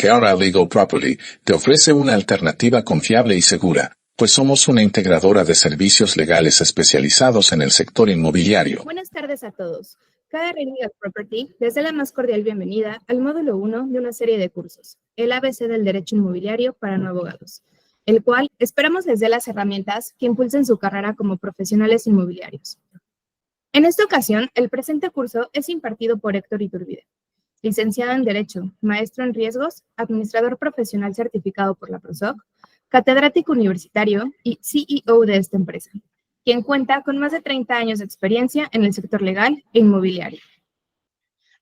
Keara Legal Property te ofrece una alternativa confiable y segura, pues somos una integradora de servicios legales especializados en el sector inmobiliario. Buenas tardes a todos. Keara Legal Property les da la más cordial bienvenida al módulo 1 de una serie de cursos, el ABC del Derecho Inmobiliario para no abogados, el cual esperamos les dé las herramientas que impulsen su carrera como profesionales inmobiliarios. En esta ocasión, el presente curso es impartido por Héctor Iturbide, licenciado en Derecho, maestro en Riesgos, administrador profesional certificado por la PROSOC, catedrático universitario y CEO de esta empresa, quien cuenta con más de 30 años de experiencia en el sector legal e inmobiliario.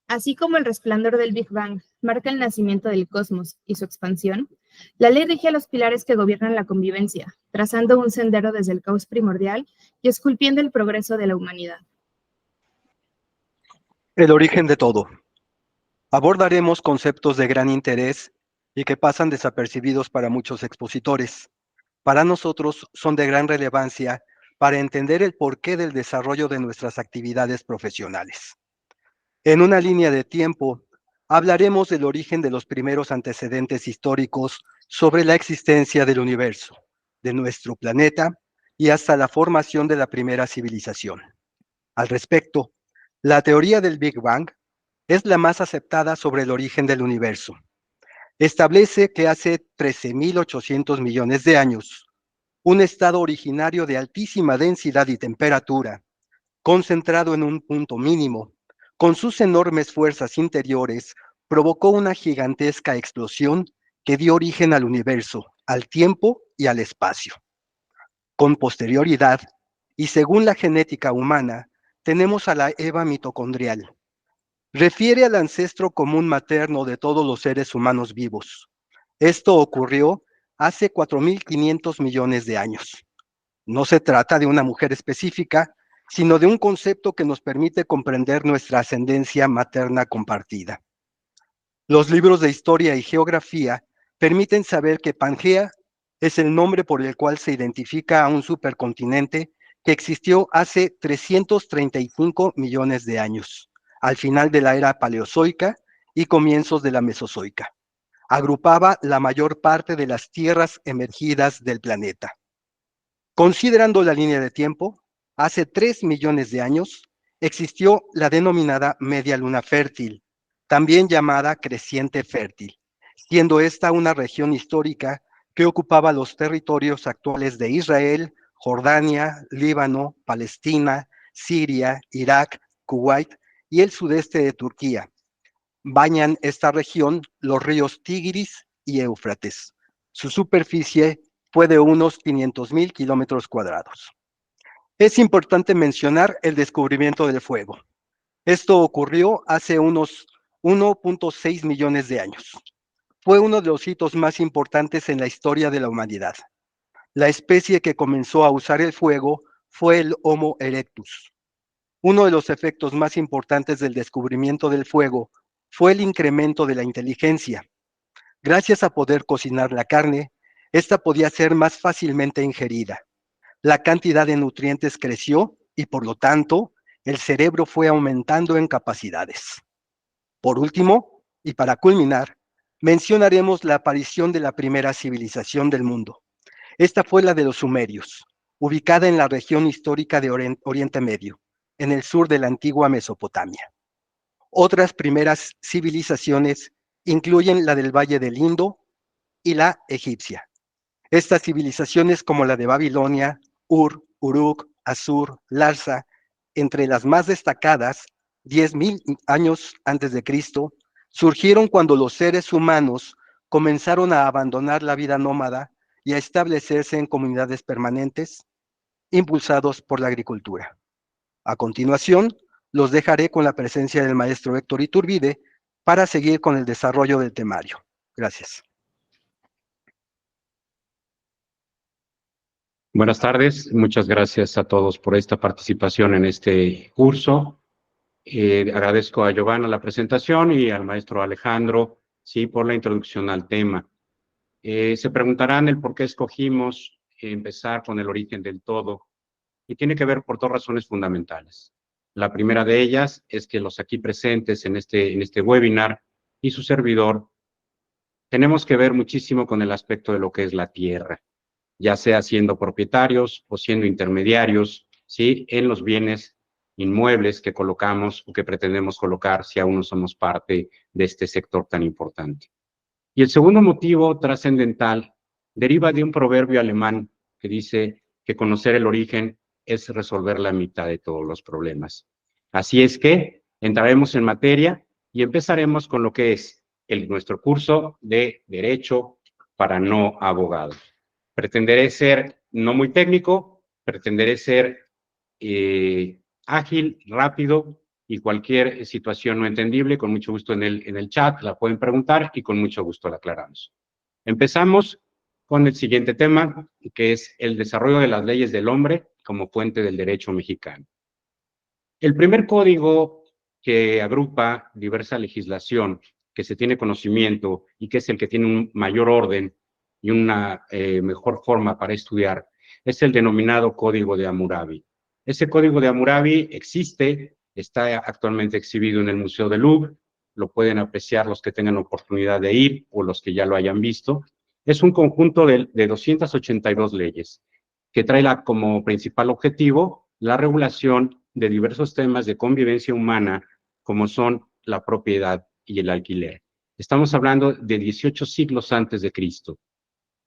Así como el resplandor del Big Bang marca el nacimiento del cosmos y su expansión, la ley rige a los pilares que gobiernan la convivencia, trazando un sendero desde el caos primordial y esculpiendo el progreso de la humanidad. El origen de todo. Abordaremos conceptos de gran interés y que pasan desapercibidos para muchos expositores. Para nosotros son de gran relevancia para entender el porqué del desarrollo de nuestras actividades profesionales. En una línea de tiempo, hablaremos del origen de los primeros antecedentes históricos sobre la existencia del universo, de nuestro planeta y hasta la formación de la primera civilización. Al respecto, la teoría del Big Bang es la más aceptada sobre el origen del universo. Establece que hace 13.800 millones de años, un estado originario de altísima densidad y temperatura, concentrado en un punto mínimo, con sus enormes fuerzas interiores, provocó una gigantesca explosión que dio origen al universo, al tiempo y al espacio. Con posterioridad, y según la genética humana, tenemos a la Eva mitocondrial. Refiere al ancestro común materno de todos los seres humanos vivos. Esto ocurrió hace 4.500 millones de años. No se trata de una mujer específica, sino de un concepto que nos permite comprender nuestra ascendencia materna compartida. Los libros de historia y geografía permiten saber que Pangea es el nombre por el cual se identifica a un supercontinente que existió hace 335 millones de años, al final de la era paleozoica y comienzos de la mesozoica. Agrupaba la mayor parte de las tierras emergidas del planeta. Considerando la línea de tiempo, hace 3 millones de años existió la denominada media luna fértil, también llamada creciente fértil, siendo esta una región histórica que ocupaba los territorios actuales de Israel, Jordania, Líbano, Palestina, Siria, Irak, Kuwait y el sudeste de Turquía. Bañan esta región los ríos Tigris y Éufrates. Su superficie fue de unos 500.000 kilómetros cuadrados. Es importante mencionar el descubrimiento del fuego. Esto ocurrió hace unos 1.6 millones de años. Fue uno de los hitos más importantes en la historia de la humanidad. La especie que comenzó a usar el fuego fue el Homo erectus. Uno de los efectos más importantes del descubrimiento del fuego fue el incremento de la inteligencia. Gracias a poder cocinar la carne, esta podía ser más fácilmente ingerida. La cantidad de nutrientes creció y, por lo tanto, el cerebro fue aumentando en capacidades. Por último, y para culminar, mencionaremos la aparición de la primera civilización del mundo. Esta fue la de los sumerios, ubicada en la región histórica de Oriente Medio, en el sur de la antigua Mesopotamia. Otras primeras civilizaciones incluyen la del Valle del Indo y la egipcia. Estas civilizaciones, como la de Babilonia, Ur, Uruk, Asur, Larsa, entre las más destacadas, 10.000 años antes de Cristo, surgieron cuando los seres humanos comenzaron a abandonar la vida nómada y a establecerse en comunidades permanentes, impulsados por la agricultura. A continuación, los dejaré con la presencia del maestro Héctor Iturbide para seguir con el desarrollo del temario. Gracias. Buenas tardes, muchas gracias a todos por esta participación en este curso. Agradezco a Giovanna la presentación y al maestro Alejandro, sí, por la introducción al tema. Se preguntarán el por qué escogimos empezar con el origen del todo, y tiene que ver por dos razones fundamentales. La primera de ellas es que los aquí presentes en este webinar y su servidor tenemos que ver muchísimo con el aspecto de lo que es la tierra, ya sea siendo propietarios o siendo intermediarios, ¿sí? En los bienes inmuebles que colocamos o que pretendemos colocar si aún no somos parte de este sector tan importante. Y el segundo motivo trascendental deriva de un proverbio alemán que dice que conocer el origen es resolver la mitad de todos los problemas. Así es que entraremos en materia y empezaremos con lo que es nuestro curso de Derecho para no abogados. Pretenderé ser no muy técnico, pretenderé ser ágil, rápido, y cualquier situación no entendible, con mucho gusto en el chat la pueden preguntar y con mucho gusto la aclaramos. Empezamos con el siguiente tema, que es el desarrollo de las leyes del hombre como fuente del derecho mexicano. El primer código que agrupa diversa legislación, que se tiene conocimiento y que es el que tiene un mayor orden y una mejor forma para estudiar, es el denominado Código de Hammurabi. Ese Código de Hammurabi existe, está actualmente exhibido en el Museo del Louvre, lo pueden apreciar los que tengan oportunidad de ir o los que ya lo hayan visto. Es un conjunto de 282 leyes que trae como principal objetivo la regulación de diversos temas de convivencia humana, como son la propiedad y el alquiler. Estamos hablando de 18 siglos antes de Cristo.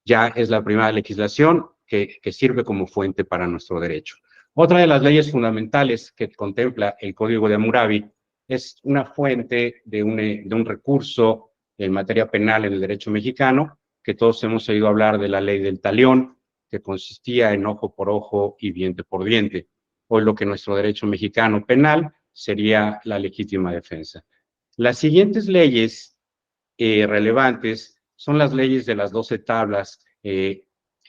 Ya es la primera legislación que sirve como fuente para nuestro derecho. Otra de las leyes fundamentales que contempla el Código de Hammurabi es una fuente de un recurso en materia penal en el derecho mexicano, que todos hemos oído hablar de la ley del talión, que consistía en ojo por ojo y diente por diente. Hoy lo que nuestro derecho mexicano penal sería la legítima defensa. Las siguientes leyes relevantes son las leyes de las 12 tablas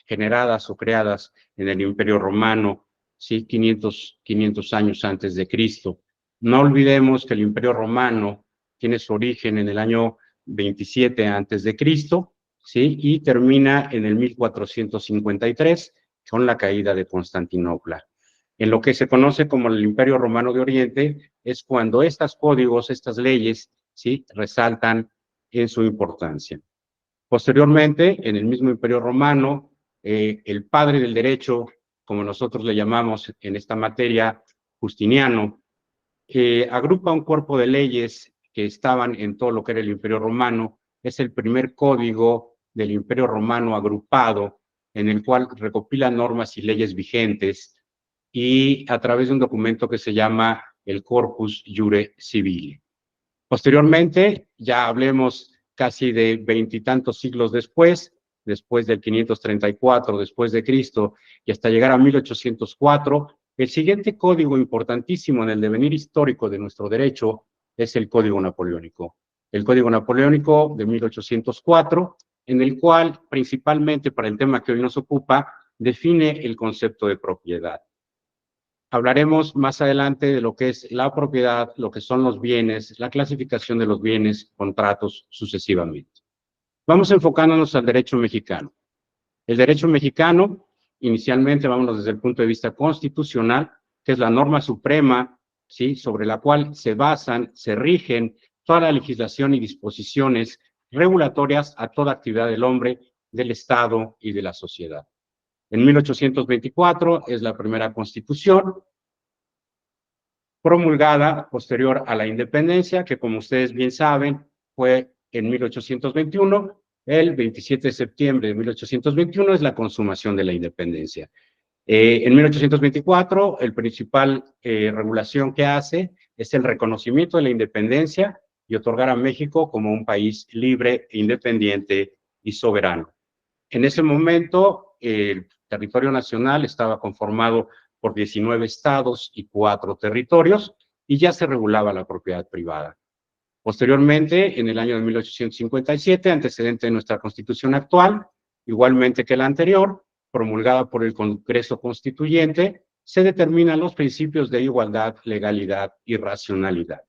generadas o creadas en el Imperio Romano, ¿sí? 500 años antes de Cristo. No olvidemos que el Imperio Romano tiene su origen en el año 27 antes de Cristo, ¿sí? Y termina en el 1453 con la caída de Constantinopla. En lo que se conoce como el Imperio Romano de Oriente es cuando estos códigos, estas leyes, ¿sí? Resaltan en su importancia. Posteriormente, en el mismo Imperio Romano, el padre del derecho, como nosotros le llamamos en esta materia, Justiniano, agrupa un cuerpo de leyes que estaban en todo lo que era el Imperio Romano. Es el primer código del Imperio Romano agrupado, en el cual recopila normas y leyes vigentes, y a través de un documento que se llama el Corpus Iure Civile. Posteriormente, ya hablemos casi de 20 y tantos siglos después del 534 después de Cristo, y hasta llegar a 1804, el siguiente código importantísimo en el devenir histórico de nuestro derecho es el Código Napoleónico. El Código Napoleónico de 1804, en el cual, principalmente para el tema que hoy nos ocupa, define el concepto de propiedad. Hablaremos más adelante de lo que es la propiedad, lo que son los bienes, la clasificación de los bienes, contratos, sucesivamente. Vamos enfocándonos al derecho mexicano. El derecho mexicano, inicialmente, vámonos desde el punto de vista constitucional, que es la norma suprema, ¿sí? Sobre la cual se basan, se rigen toda la legislación y disposiciones regulatorias a toda actividad del hombre, del Estado y de la sociedad. En 1824 es la primera constitución, promulgada posterior a la independencia, que como ustedes bien saben, fue en 1821, el 27 de septiembre de 1821 es la consumación de la independencia. En 1824, el principal regulación que hace es el reconocimiento de la independencia y otorgar a México como un país libre, independiente y soberano. En ese momento, el territorio nacional estaba conformado por 19 estados y 4 territorios, y ya se regulaba la propiedad privada. Posteriormente, en el año de 1857, antecedente de nuestra Constitución actual, igualmente que la anterior, promulgada por el Congreso Constituyente, se determinan los principios de igualdad, legalidad y racionalidad.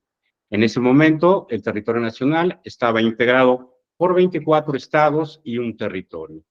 En ese momento, el territorio nacional estaba integrado por 24 estados y un territorio.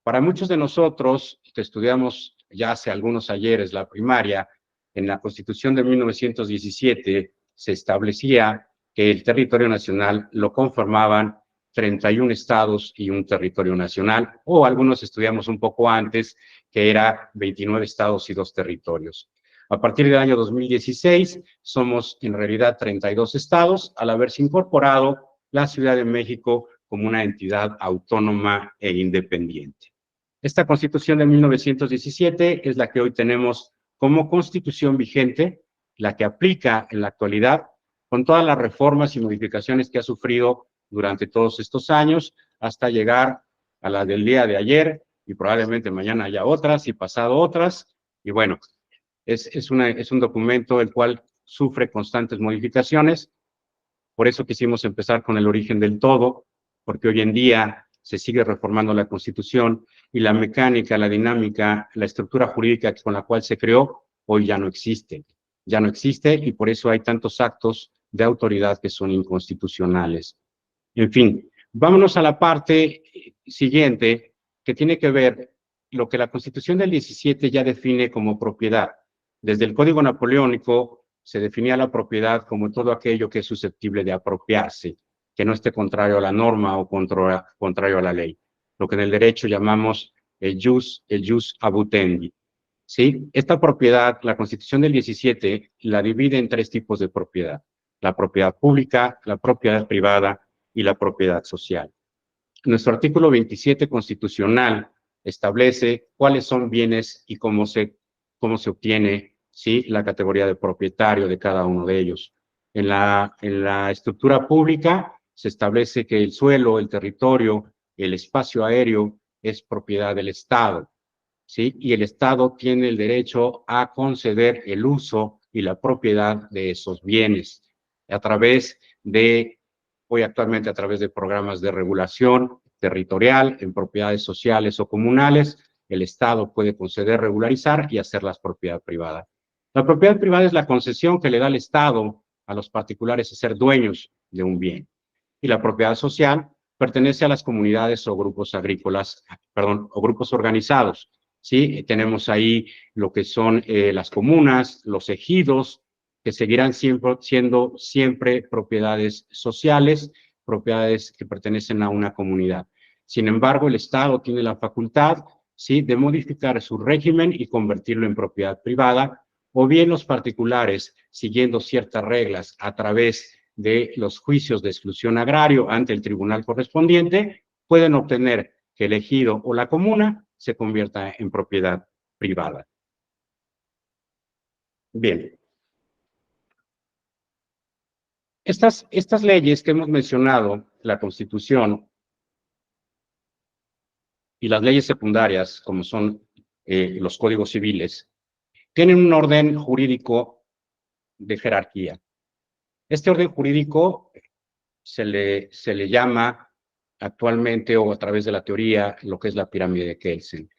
Para muchos de nosotros que estudiamos ya hace algunos ayeres la primaria, en la Constitución de 1917 se establecía que el territorio nacional lo conformaban 31 estados y un territorio nacional, o algunos estudiamos un poco antes, que era 29 estados y 2 territorios. A partir del año 2016, somos en realidad 32 estados, al haberse incorporado la Ciudad de México como una entidad autónoma e independiente. Esta Constitución de 1917 es la que hoy tenemos como Constitución vigente, la que aplica en la actualidad, con todas las reformas y modificaciones que ha sufrido durante todos estos años, hasta llegar a la del día de ayer, y probablemente mañana haya otras y pasado otras, y bueno, es un documento el cual sufre constantes modificaciones. Por eso quisimos empezar con el origen del todo, porque hoy en día se sigue reformando la Constitución y la mecánica, la dinámica, la estructura jurídica con la cual se creó, hoy ya no existe. Ya no existe y por eso hay tantos actos de autoridad que son inconstitucionales. En fin, vámonos a la parte siguiente, que tiene que ver lo que la Constitución del 17 ya define como propiedad. Desde el Código Napoleónico se definía la propiedad como todo aquello que es susceptible de apropiarse, que no esté contrario a la norma o contrario a la ley, lo que en el derecho llamamos el jus abutendi. ¿Sí? Esta propiedad, la Constitución del 17, la divide en 3 tipos de propiedad: la propiedad pública, la propiedad privada y la propiedad social. Nuestro artículo 27 constitucional establece cuáles son bienes y cómo se obtiene, ¿sí?, la categoría de propietario de cada uno de ellos. En la estructura pública se establece que el suelo, el territorio, el espacio aéreo es propiedad del Estado, ¿sí? Y el Estado tiene el derecho a conceder el uso y la propiedad de esos bienes a través de, hoy actualmente a través de programas de regulación territorial en propiedades sociales o comunales. El Estado puede conceder, regularizar y hacerlas propiedad privada. La propiedad privada es la concesión que le da el Estado a los particulares de ser dueños de un bien. Y la propiedad social pertenece a las comunidades o grupos agrícolas, o grupos organizados. ¿Sí? Tenemos ahí lo que son las comunas, los ejidos, que seguirán siendo siempre propiedades sociales, propiedades que pertenecen a una comunidad. Sin embargo, el Estado tiene la facultad, ¿sí?, de modificar su régimen y convertirlo en propiedad privada, o bien los particulares, siguiendo ciertas reglas a través de los juicios de exclusión agrario ante el tribunal correspondiente, pueden obtener que el ejido o la comuna se convierta en propiedad privada. Bien. Estas leyes que hemos mencionado, la Constitución y las leyes secundarias, como son los códigos civiles, tienen un orden jurídico de jerarquía. Este orden jurídico se le llama actualmente, o a través de la teoría, lo que es la pirámide de Kelsen.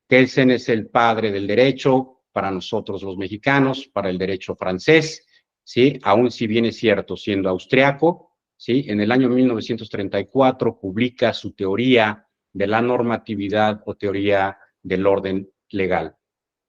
Kelsen es el padre del derecho para nosotros los mexicanos, para el derecho francés, ¿sí? Aún si bien es cierto, siendo austriaco, ¿sí? En el año 1934 publica su teoría de la normatividad o teoría del orden legal.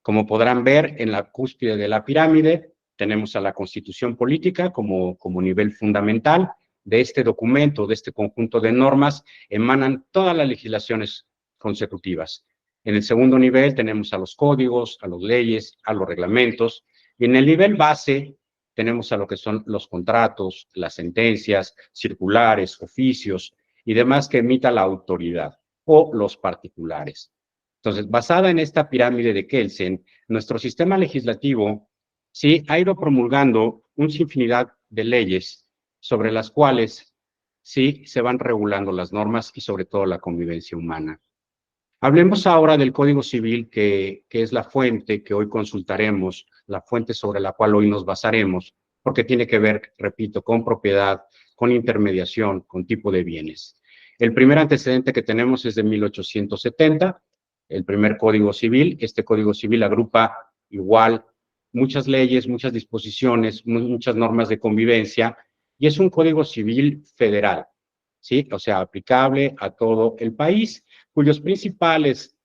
Como podrán ver, en la cúspide de la pirámide tenemos a la Constitución política como nivel fundamental. De este documento, de este conjunto de normas, emanan todas las legislaciones consecutivas. En el segundo nivel tenemos a los códigos, a las leyes, a los reglamentos, y en el nivel base tenemos a lo que son los contratos, las sentencias, circulares, oficios y demás que emita la autoridad o los particulares. Entonces, basada en esta pirámide de Kelsen, nuestro sistema legislativo sí ha ido promulgando una infinidad de leyes sobre las cuales sí se van regulando las normas y sobre todo la convivencia humana. Hablemos ahora del Código Civil, que es la fuente que hoy consultaremos, la fuente sobre la cual hoy nos basaremos, porque tiene que ver, repito, con propiedad, con intermediación, con tipo de bienes. El primer antecedente que tenemos es de 1870, el primer Código Civil. Este Código Civil agrupa igual muchas leyes, muchas disposiciones, muchas normas de convivencia, y es un Código Civil federal, ¿sí? O sea, aplicable a todo el país, cuyos principales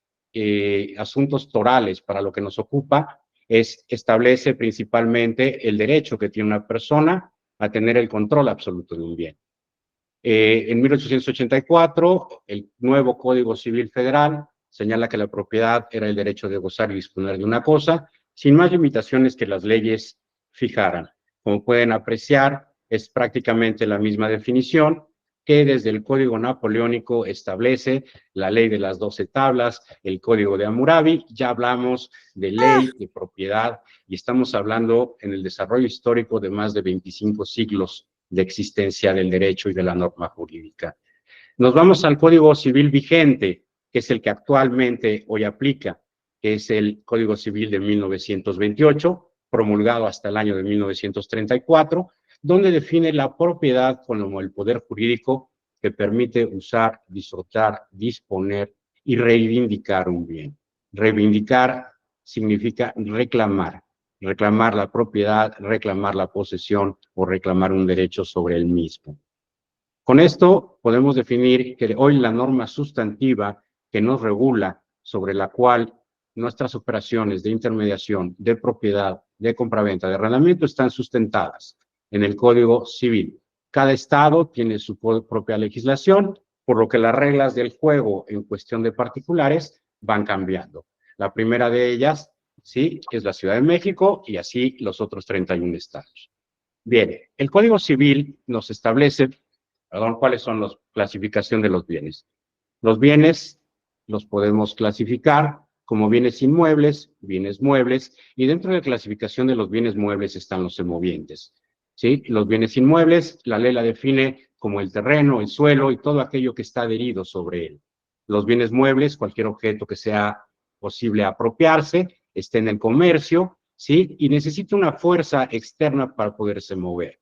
asuntos torales para lo que nos ocupa establece principalmente el derecho que tiene una persona a tener el control absoluto de un bien. En 1884, el nuevo Código Civil Federal señala que la propiedad era el derecho de gozar y disponer de una cosa, sin más limitaciones que las leyes fijaran. Como pueden apreciar, es prácticamente la misma definición que desde el Código Napoleónico establece la ley de las 12 tablas, el Código de Hammurabi. Ya hablamos de ley, de propiedad, y estamos hablando en el desarrollo histórico de más de 25 siglos de existencia del derecho y de la norma jurídica. Nos vamos al Código Civil vigente, que es el que actualmente hoy aplica, que es el Código Civil de 1928, promulgado hasta el año de 1934, donde define la propiedad como el poder jurídico que permite usar, disfrutar, disponer y reivindicar un bien. Reivindicar significa reclamar la propiedad, reclamar la posesión o reclamar un derecho sobre el mismo. Con esto podemos definir que hoy la norma sustantiva que nos regula, sobre la cual nuestras operaciones de intermediación, de propiedad, de compraventa, de arrendamiento están sustentadas en el Código Civil. Cada estado tiene su propia legislación, por lo que las reglas del juego en cuestión de particulares van cambiando. La primera de ellas, sí, es la Ciudad de México y así los otros 31 estados. Bien, el Código Civil nos establece, cuáles son las clasificación de los bienes. Los bienes los podemos clasificar como bienes inmuebles, bienes muebles, y dentro de la clasificación de los bienes muebles están los semovientes. ¿Sí? Los bienes inmuebles, la ley la define como el terreno, el suelo y todo aquello que está adherido sobre él. Los bienes muebles, cualquier objeto que sea posible apropiarse, esté en el comercio, ¿sí? Y necesita una fuerza externa para poderse mover.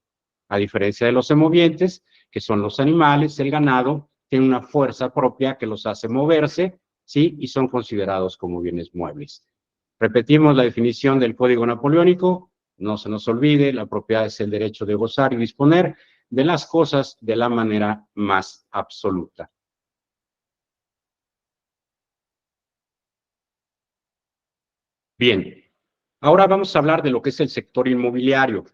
A diferencia de los semovientes, que son los animales, el ganado, tiene una fuerza propia que los hace moverse, ¿sí? Y son considerados como bienes muebles. Repetimos la definición del Código Napoleónico. No se nos olvide, la propiedad es el derecho de gozar y disponer de las cosas de la manera más absoluta. Bien, ahora vamos a hablar de lo que es el sector inmobiliario.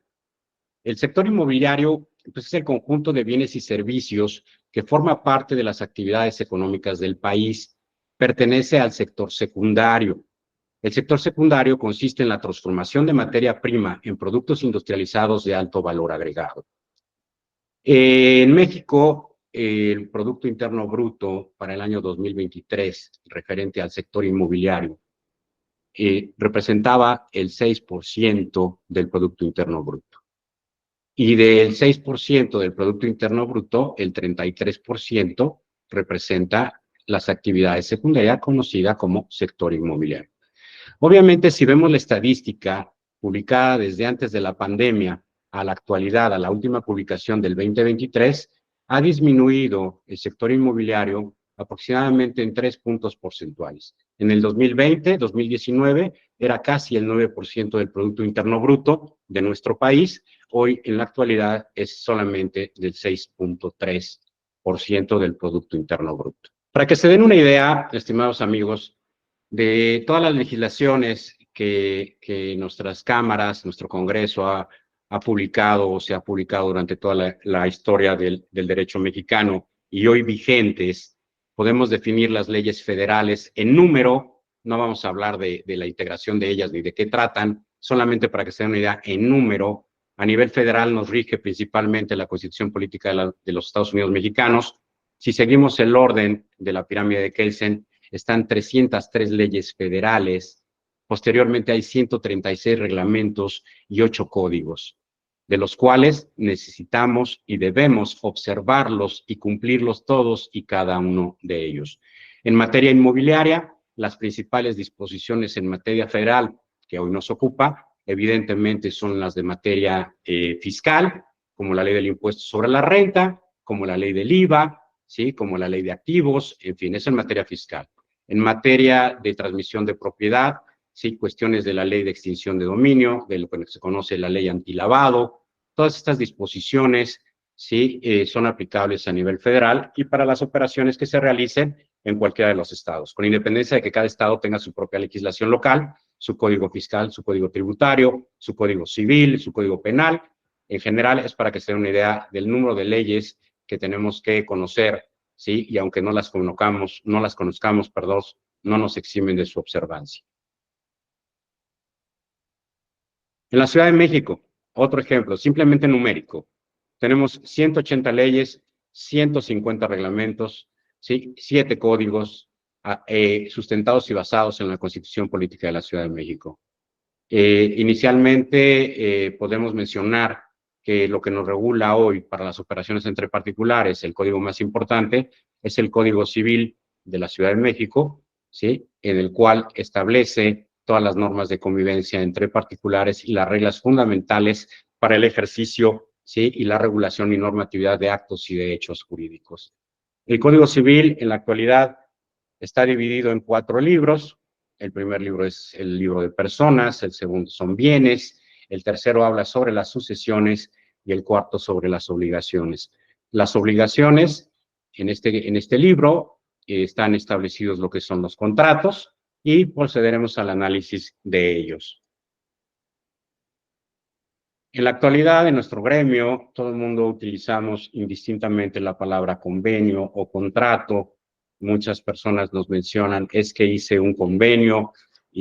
El sector inmobiliario, pues, es el conjunto de bienes y servicios que forma parte de las actividades económicas del país. Pertenece al sector secundario. El sector secundario consiste en la transformación de materia prima en productos industrializados de alto valor agregado. En México, el Producto Interno Bruto para el año 2023, referente al sector inmobiliario, representaba el 6% del Producto Interno Bruto. Y del 6% del Producto Interno Bruto, el 33% representa las actividades secundarias conocidas como sector inmobiliario. Obviamente, si vemos la estadística publicada desde antes de la pandemia a la actualidad, a la última publicación del 2023, ha disminuido el sector inmobiliario aproximadamente en 3 puntos porcentuales. En el 2020, 2019, era casi el 9% del Producto Interno Bruto de nuestro país. Hoy, en la actualidad, es solamente del 6.3% del Producto Interno Bruto. Para que se den una idea, estimados amigos, de todas las legislaciones que nuestras cámaras, nuestro Congreso ha publicado o se ha publicado durante toda la historia del derecho mexicano y hoy vigentes, podemos definir las leyes federales en número. No vamos a hablar de la integración de ellas ni de qué tratan, solamente para que se den una idea en número. A nivel federal nos rige principalmente la Constitución Política de los Estados Unidos Mexicanos. Si seguimos el orden de la pirámide de Kelsen, están 303 leyes federales. Posteriormente hay 136 reglamentos y 8 códigos, de los cuales necesitamos y debemos observarlos y cumplirlos todos y cada uno de ellos. En materia inmobiliaria, las principales disposiciones en materia federal que hoy nos ocupa, evidentemente son las de materia fiscal, como la ley del impuesto sobre la renta, como la ley del IVA, ¿sí? Como la ley de activos, en fin, eso en materia fiscal. En materia de transmisión de propiedad, ¿sí? Cuestiones de la ley de extinción de dominio, de lo que se conoce la ley antilavado, todas estas disposiciones, ¿sí? Son aplicables a nivel federal y para las operaciones que se realicen en cualquiera de los estados, con independencia de que cada estado tenga su propia legislación local, su código fiscal, su código tributario, su código civil, su código penal. En general, es para que se den una idea del número de leyes que tenemos que conocer, ¿sí? Y aunque no las conozcamos, perdón, no nos eximen de su observancia. En la Ciudad de México, otro ejemplo, simplemente numérico. Tenemos 180 leyes, 150 reglamentos, ¿sí? 7 códigos sustentados y basados en la Constitución Política de la Ciudad de México. Inicialmente podemos mencionar que lo que nos regula hoy para las operaciones entre particulares, el código más importante, es el Código Civil de la Ciudad de México, ¿sí? En el cual establece todas las normas de convivencia entre particulares y las reglas fundamentales para el ejercicio, ¿sí? Y la regulación y normatividad de actos y de hechos jurídicos. El Código Civil en la actualidad está dividido en 4 libros. El primer libro es el libro de personas, el segundo son bienes, el tercero habla sobre las sucesiones y el cuarto sobre las obligaciones. Las obligaciones en este libro están establecidos lo que son los contratos y procederemos al análisis de ellos. En la actualidad, en nuestro gremio, todo el mundo utilizamos indistintamente la palabra convenio o contrato. Muchas personas nos mencionan, es que hice un convenio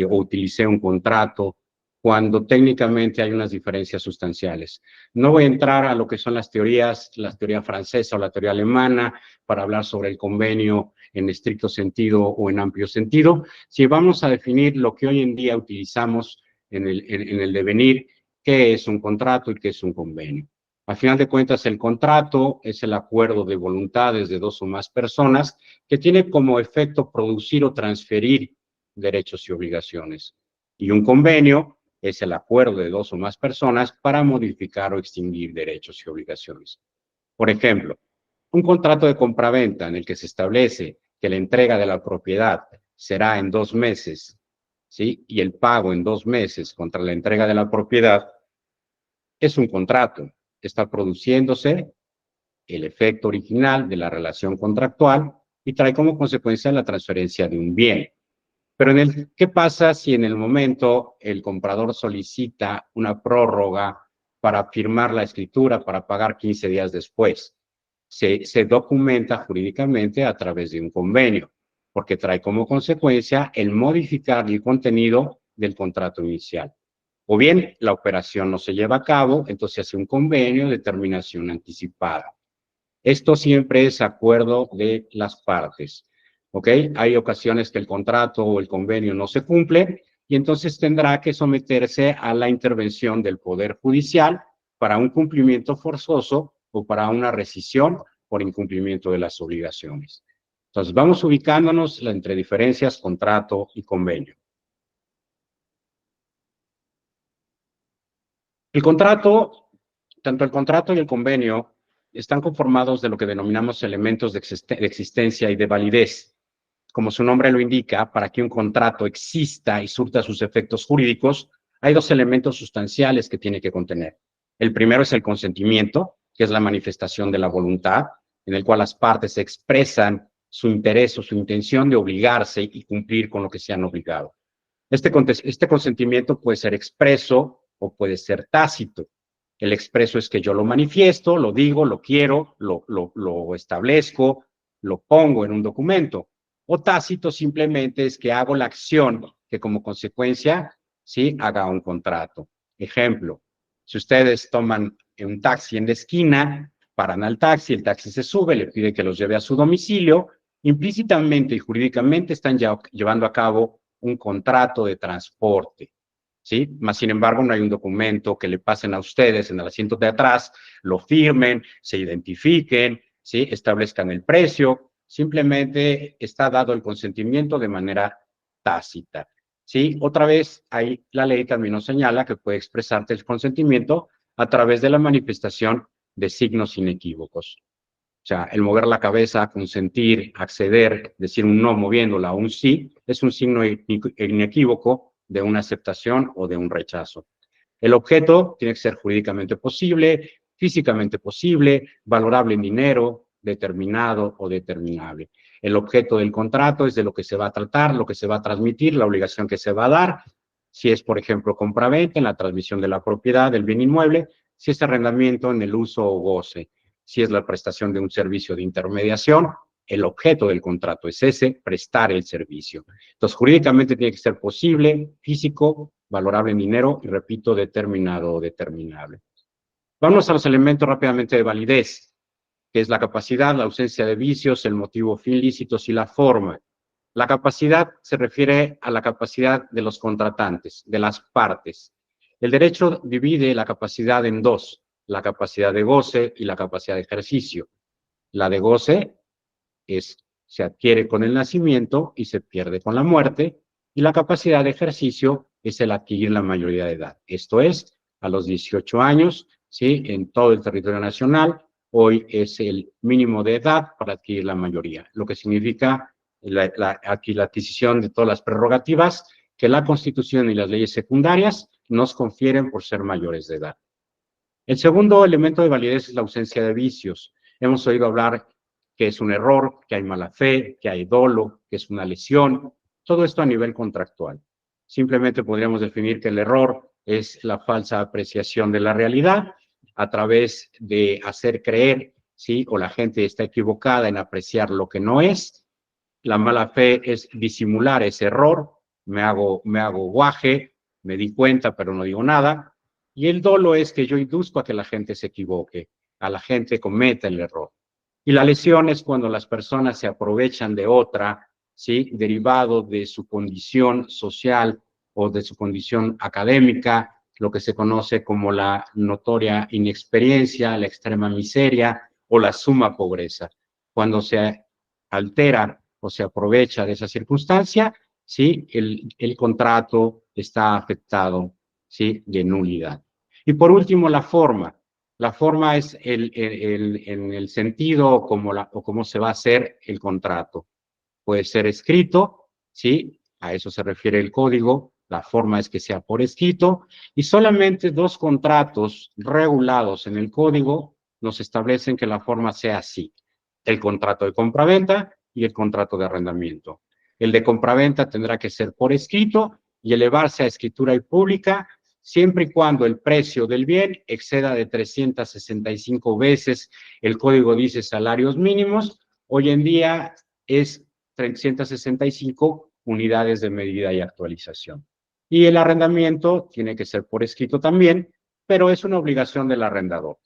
o utilicé un contrato, cuando técnicamente hay unas diferencias sustanciales. No voy a entrar a lo que son las teorías, la teoría francesa o la teoría alemana, para hablar sobre el convenio en estricto sentido o en amplio sentido. Si vamos a definir lo que hoy en día utilizamos en el devenir, qué es un contrato y qué es un convenio. A final de cuentas, el contrato es el acuerdo de voluntades de 2 o más personas que tiene como efecto producir o transferir derechos y obligaciones. Y un convenio es el acuerdo de 2 o más personas para modificar o extinguir derechos y obligaciones. Por ejemplo, un contrato de compraventa en el que se establece que la entrega de la propiedad será en 2 meses, ¿sí? Y el pago en 2 meses contra la entrega de la propiedad, es un contrato. Está produciéndose el efecto original de la relación contractual y trae como consecuencia la transferencia de un bien. Pero ¿qué pasa si en el momento el comprador solicita una prórroga para firmar la escritura para pagar 15 días después? Se documenta jurídicamente a través de un convenio, porque trae como consecuencia el modificar el contenido del contrato inicial. O bien, la operación no se lleva a cabo, entonces se hace un convenio de terminación anticipada. Esto siempre es acuerdo de las partes, ¿ok? Hay ocasiones que el contrato o el convenio no se cumple y entonces tendrá que someterse a la intervención del Poder Judicial para un cumplimiento forzoso o para una rescisión por incumplimiento de las obligaciones. Entonces, vamos ubicándonos entre diferencias, contrato y convenio. El contrato, tanto el contrato y el convenio, están conformados de lo que denominamos elementos de existencia y de validez. Como su nombre lo indica, para que un contrato exista y surta sus efectos jurídicos, hay 2 elementos sustanciales que tiene que contener. El primero es el consentimiento, que es la manifestación de la voluntad, en el cual las partes expresan su interés o su intención de obligarse y cumplir con lo que se han obligado. Este consentimiento puede ser expreso o puede ser tácito. El expreso es que yo lo manifiesto, lo digo, lo quiero, lo establezco, lo pongo en un documento. O tácito simplemente es que hago la acción que como consecuencia, sí, haga un contrato. Ejemplo, si ustedes toman un taxi en la esquina, paran al taxi, el taxi se sube, le pide que los lleve a su domicilio, implícitamente y jurídicamente están ya llevando a cabo un contrato de transporte, ¿sí? Más sin embargo, no hay un documento que le pasen a ustedes en el asiento de atrás, lo firmen, se identifiquen, ¿sí? Establezcan el precio, simplemente está dado el consentimiento de manera tácita, ¿sí? Otra vez, ahí la ley también nos señala que puede expresarte el consentimiento a través de la manifestación de signos inequívocos. O sea, el mover la cabeza, consentir, acceder, decir un no moviéndola o un sí, es un signo inequívoco de una aceptación o de un rechazo. El objeto tiene que ser jurídicamente posible, físicamente posible, valorable en dinero, determinado o determinable. El objeto del contrato es de lo que se va a tratar, lo que se va a transmitir, la obligación que se va a dar. Si es, por ejemplo, compraventa, en la transmisión de la propiedad del bien inmueble, si es arrendamiento, en el uso o goce. si es la prestación de un servicio de intermediación, el objeto del contrato es ese, prestar el servicio. Entonces, jurídicamente tiene que ser posible, físico, valorable en dinero y, repito, determinado o determinable. Vamos a los elementos rápidamente de validez, que es la capacidad, la ausencia de vicios, el motivo, fin lícitos y la forma. La capacidad se refiere a la capacidad de los contratantes, de las partes. El derecho divide la capacidad en dos, la capacidad de goce y la capacidad de ejercicio. La de goce se adquiere con el nacimiento y se pierde con la muerte, y la capacidad de ejercicio es el adquirir la mayoría de edad. Esto es, a los 18 años, ¿sí? En todo el territorio nacional, hoy es el mínimo de edad para adquirir la mayoría, lo que significa la adquisición de todas las prerrogativas que la Constitución y las leyes secundarias nos confieren por ser mayores de edad. El segundo elemento de validez es la ausencia de vicios. Hemos oído hablar que es un error, que hay mala fe, que hay dolo, que es una lesión, todo esto a nivel contractual. Simplemente podríamos definir que el error es la falsa apreciación de la realidad a través de hacer creer, ¿sí? O la gente está equivocada en apreciar lo que no es. La mala fe es disimular ese error, me hago guaje, me di cuenta pero no digo nada. Y el dolo es que yo induzco a que la gente se equivoque, a la gente cometa el error. Y la lesión es cuando las personas se aprovechan de otra, ¿sí? Derivado de su condición social o de su condición académica, lo que se conoce como la notoria inexperiencia, la extrema miseria o la suma pobreza. Cuando se altera o se aprovecha de esa circunstancia, ¿sí? El contrato está afectado, ¿sí? De nulidad. Y por último, la forma. La forma es en el sentido o cómo se va a hacer el contrato. Puede ser escrito, ¿sí? A eso se refiere el código. La forma es que sea por escrito. Y solamente dos contratos regulados en el código nos establecen que la forma sea así. El contrato de compraventa y el contrato de arrendamiento. El de compraventa tendrá que ser por escrito y elevarse a escritura y pública siempre y cuando el precio del bien exceda de 365 veces, el código dice salarios mínimos, hoy en día es 365 unidades de medida y actualización. Y el arrendamiento tiene que ser por escrito también, pero es una obligación del arrendador.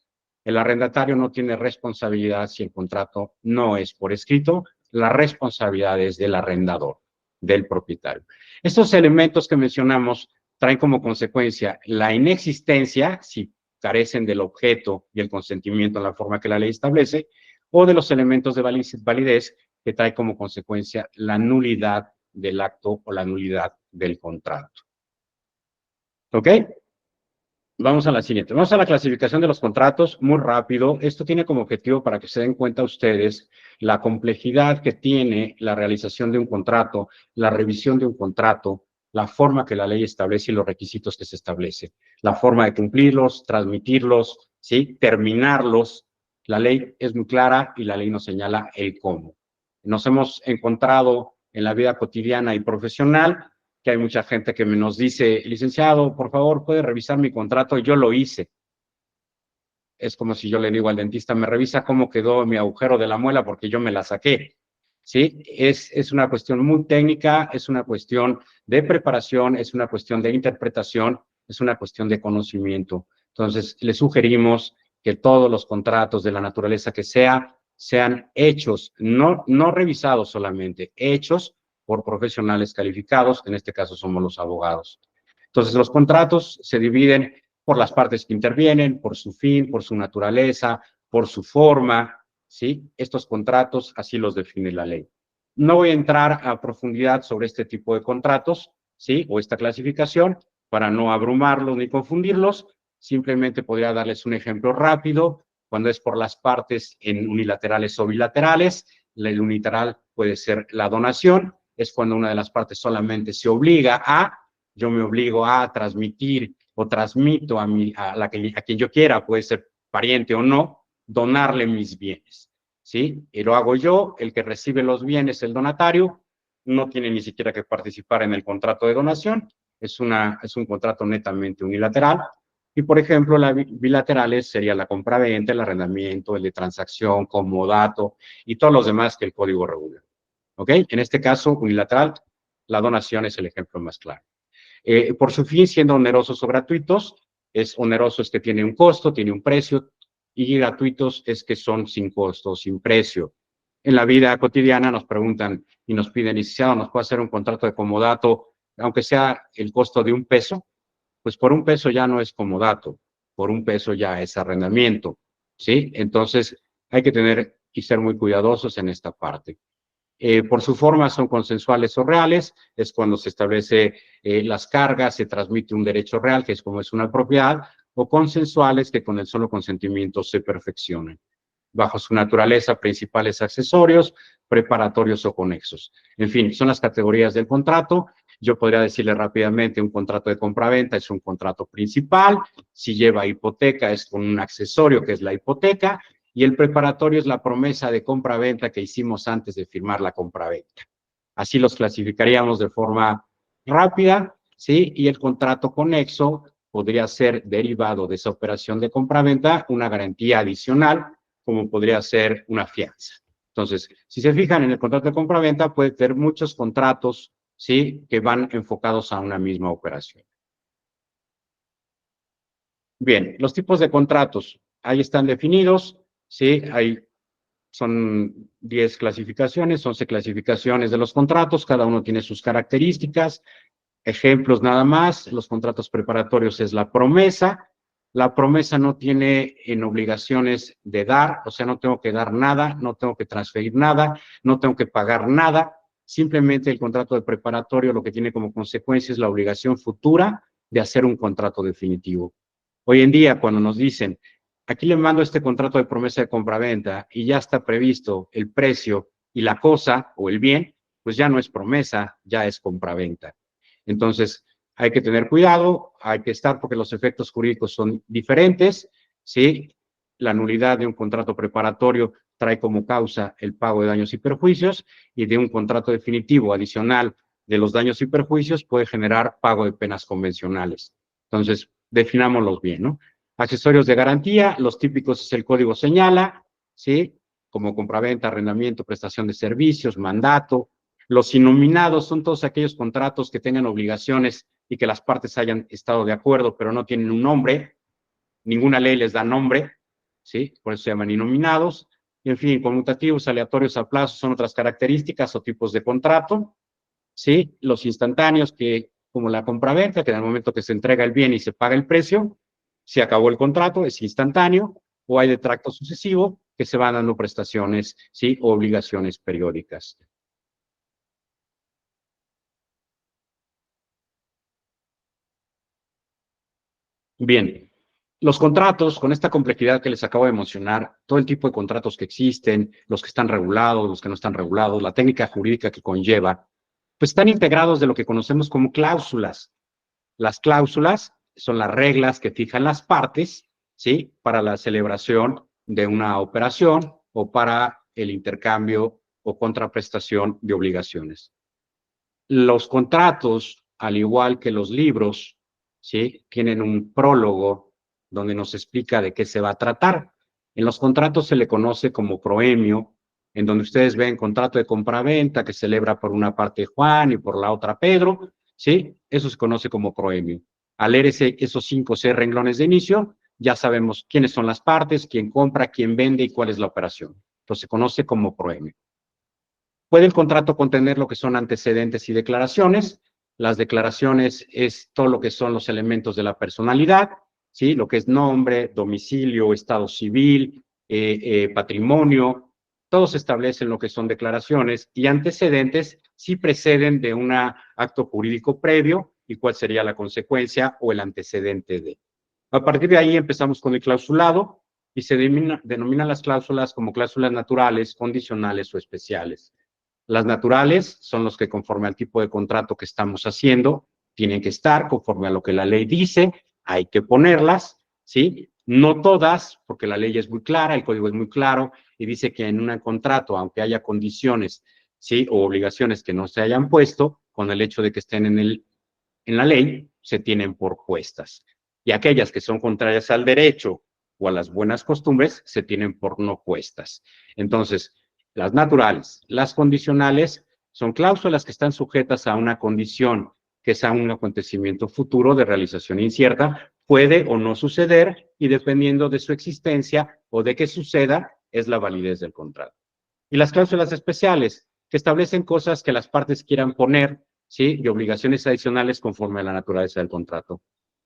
El arrendatario no tiene responsabilidad si el contrato no es por escrito, la responsabilidad es del arrendador, del propietario. Estos elementos que mencionamos traen como consecuencia la inexistencia, si carecen del objeto y el consentimiento en la forma que la ley establece, o de los elementos de validez que trae como consecuencia la nulidad del acto o la nulidad del contrato. ¿Ok? Vamos a la siguiente. Vamos a la clasificación de los contratos, muy rápido. Esto tiene como objetivo para que se den cuenta ustedes la complejidad que tiene la realización de un contrato, la revisión de un contrato, la forma que la ley establece y los requisitos que se establece, la forma de cumplirlos, transmitirlos, ¿sí? Terminarlos. La ley es muy clara y la ley nos señala el cómo. Nos hemos encontrado en la vida cotidiana y profesional que hay mucha gente que nos dice, licenciado, por favor, ¿puede revisar mi contrato? Yo lo hice. Es como si yo le digo al dentista, me revisa cómo quedó mi agujero de la muela porque yo me la saqué. ¿Sí? Es una cuestión muy técnica, es una cuestión de preparación, es una cuestión de interpretación, es una cuestión de conocimiento. Entonces, le sugerimos que todos los contratos de la naturaleza que sean hechos, no revisados solamente, hechos por profesionales calificados, que en este caso somos los abogados. Entonces, los contratos se dividen por las partes que intervienen, por su fin, por su naturaleza, por su forma, ¿sí? Estos contratos así los define la ley. No voy a entrar a profundidad sobre este tipo de contratos, ¿sí? O esta clasificación, para no abrumarlos ni confundirlos. Simplemente podría darles un ejemplo rápido. Cuando es por las partes en unilaterales o bilaterales, el unilateral puede ser la donación, es cuando una de las partes solamente se obliga yo me obligo a transmitir o transmito a quien yo quiera, puede ser pariente o no, donarle mis bienes, ¿sí? Y lo hago yo, el que recibe los bienes, el donatario, no tiene ni siquiera que participar en el contrato de donación, es un contrato netamente unilateral. Y, por ejemplo, las bilaterales sería la compraventa, el arrendamiento, el de transacción, comodato y todos los demás que el código regula. ¿Ok? En este caso, unilateral, la donación es el ejemplo más claro. Por su fin, siendo onerosos o gratuitos, es oneroso es que tiene un costo, tiene un precio, y gratuitos es que son sin costo, sin precio. En la vida cotidiana nos preguntan y nos piden, licenciado, ¿nos puede hacer un contrato de comodato, aunque sea el costo de $1? Pues por $1 ya no es comodato, por $1 ya es arrendamiento, ¿sí? Entonces, hay que tener y ser muy cuidadosos en esta parte. Por su forma son consensuales o reales, es cuando se establece las cargas, se transmite un derecho real, que es como es una propiedad, o consensuales, que con el solo consentimiento se perfeccionan. Bajo su naturaleza, principales accesorios, preparatorios o conexos. En fin, son las categorías del contrato. Yo podría decirle rápidamente, un contrato de compraventa es un contrato principal, si lleva hipoteca es con un accesorio que es la hipoteca, y el preparatorio es la promesa de compraventa que hicimos antes de firmar la compraventa. Así los clasificaríamos de forma rápida, ¿sí? Y el contrato conexo podría ser derivado de esa operación de compraventa una garantía adicional, como podría ser una fianza. Entonces, si se fijan en el contrato de compraventa, puede tener muchos contratos, ¿sí? Que van enfocados a una misma operación. Bien, los tipos de contratos, ahí están definidos, ¿sí? Son 10 clasificaciones, 11 clasificaciones de los contratos, cada uno tiene sus características. Ejemplos nada más, los contratos preparatorios es la promesa. La promesa no tiene en obligaciones de dar, o sea, no tengo que dar nada, no tengo que transferir nada, no tengo que pagar nada. Simplemente el contrato de preparatorio lo que tiene como consecuencia es la obligación futura de hacer un contrato definitivo. Hoy en día, cuando nos dicen, aquí le mando este contrato de promesa de compraventa y ya está previsto el precio y la cosa o el bien, pues ya no es promesa, ya es compraventa. Entonces, hay que tener cuidado, hay que estar porque los efectos jurídicos son diferentes, ¿sí? La nulidad de un contrato preparatorio trae como causa el pago de daños y perjuicios y de un contrato definitivo adicional de los daños y perjuicios puede generar pago de penas convencionales. Entonces, definámoslos bien, ¿no? Accesorios de garantía, los típicos es el código señala, ¿sí? Como compraventa, arrendamiento, prestación de servicios, mandato. Los innominados son todos aquellos contratos que tengan obligaciones y que las partes hayan estado de acuerdo, pero no tienen un nombre. Ninguna ley les da nombre, ¿sí? Por eso se llaman innominados. Y en fin, conmutativos, aleatorios a plazo son otras características o tipos de contrato, ¿sí? Los instantáneos, que como la compraventa, que en el momento que se entrega el bien y se paga el precio, se acabó el contrato, es instantáneo, o hay de tracto sucesivo, que se van dando prestaciones, ¿sí? O obligaciones periódicas. Bien, los contratos, con esta complejidad que les acabo de mencionar, todo el tipo de contratos que existen, los que están regulados, los que no están regulados, la técnica jurídica que conlleva, pues están integrados de lo que conocemos como cláusulas. Las cláusulas son las reglas que fijan las partes, ¿sí? Para la celebración de una operación o para el intercambio o contraprestación de obligaciones. Los contratos, al igual que los libros, ¿sí? Tienen un prólogo donde nos explica de qué se va a tratar. En los contratos se le conoce como proemio, en donde ustedes ven contrato de compraventa que celebra por una parte Juan y por la otra Pedro, ¿sí? Eso se conoce como proemio. Al leer esos 5 o 6 renglones de inicio, ya sabemos quiénes son las partes, quién compra, quién vende y cuál es la operación. Entonces se conoce como proemio. Puede el contrato contener lo que son antecedentes y declaraciones. Las declaraciones es todo lo que son los elementos de la personalidad, ¿sí? Lo que es nombre, domicilio, estado civil, patrimonio. Todos establecen lo que son declaraciones y antecedentes si preceden de un acto jurídico previo y cuál sería la consecuencia o el antecedente de. A partir de ahí empezamos con el clausulado y se denominan las cláusulas como cláusulas naturales, condicionales o especiales. Las naturales son los que conforme al tipo de contrato que estamos haciendo, tienen que estar conforme a lo que la ley dice, hay que ponerlas, ¿sí? No todas, porque la ley es muy clara, el código es muy claro y dice que en un contrato, aunque haya condiciones, ¿sí? O obligaciones que no se hayan puesto, con el hecho de que estén en la ley, se tienen por puestas. y aquellas que son contrarias al derecho o a las buenas costumbres se tienen por no puestas. Entonces, las naturales, las condicionales son cláusulas que están sujetas a una condición que es a un acontecimiento futuro de realización incierta, puede o no suceder y dependiendo de su existencia o de que suceda es la validez del contrato. Y las cláusulas especiales, que establecen cosas que las partes quieran poner, ¿sí? Y obligaciones adicionales conforme a la naturaleza del contrato.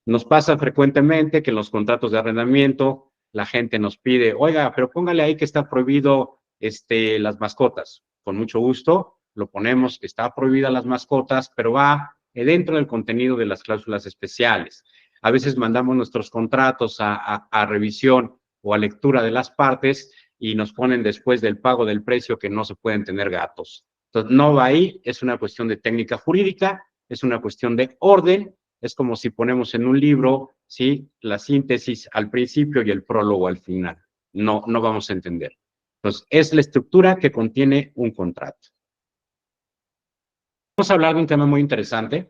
Nos pasa frecuentemente que en los contratos de arrendamiento la gente nos pide, oiga, pero póngale ahí que está prohibido las mascotas. Con mucho gusto lo ponemos que está prohibida las mascotas, pero va dentro del contenido de las cláusulas especiales. A veces mandamos nuestros contratos a revisión o a lectura de las partes y nos ponen después del pago del precio que no se pueden tener gatos. Entonces, no va ahí, es una cuestión de técnica jurídica, es una cuestión de orden, es como si ponemos en un libro, ¿sí? La síntesis al principio y el prólogo al final. No vamos a entender. Entonces, es la estructura que contiene un contrato. Vamos a hablar de un tema muy interesante,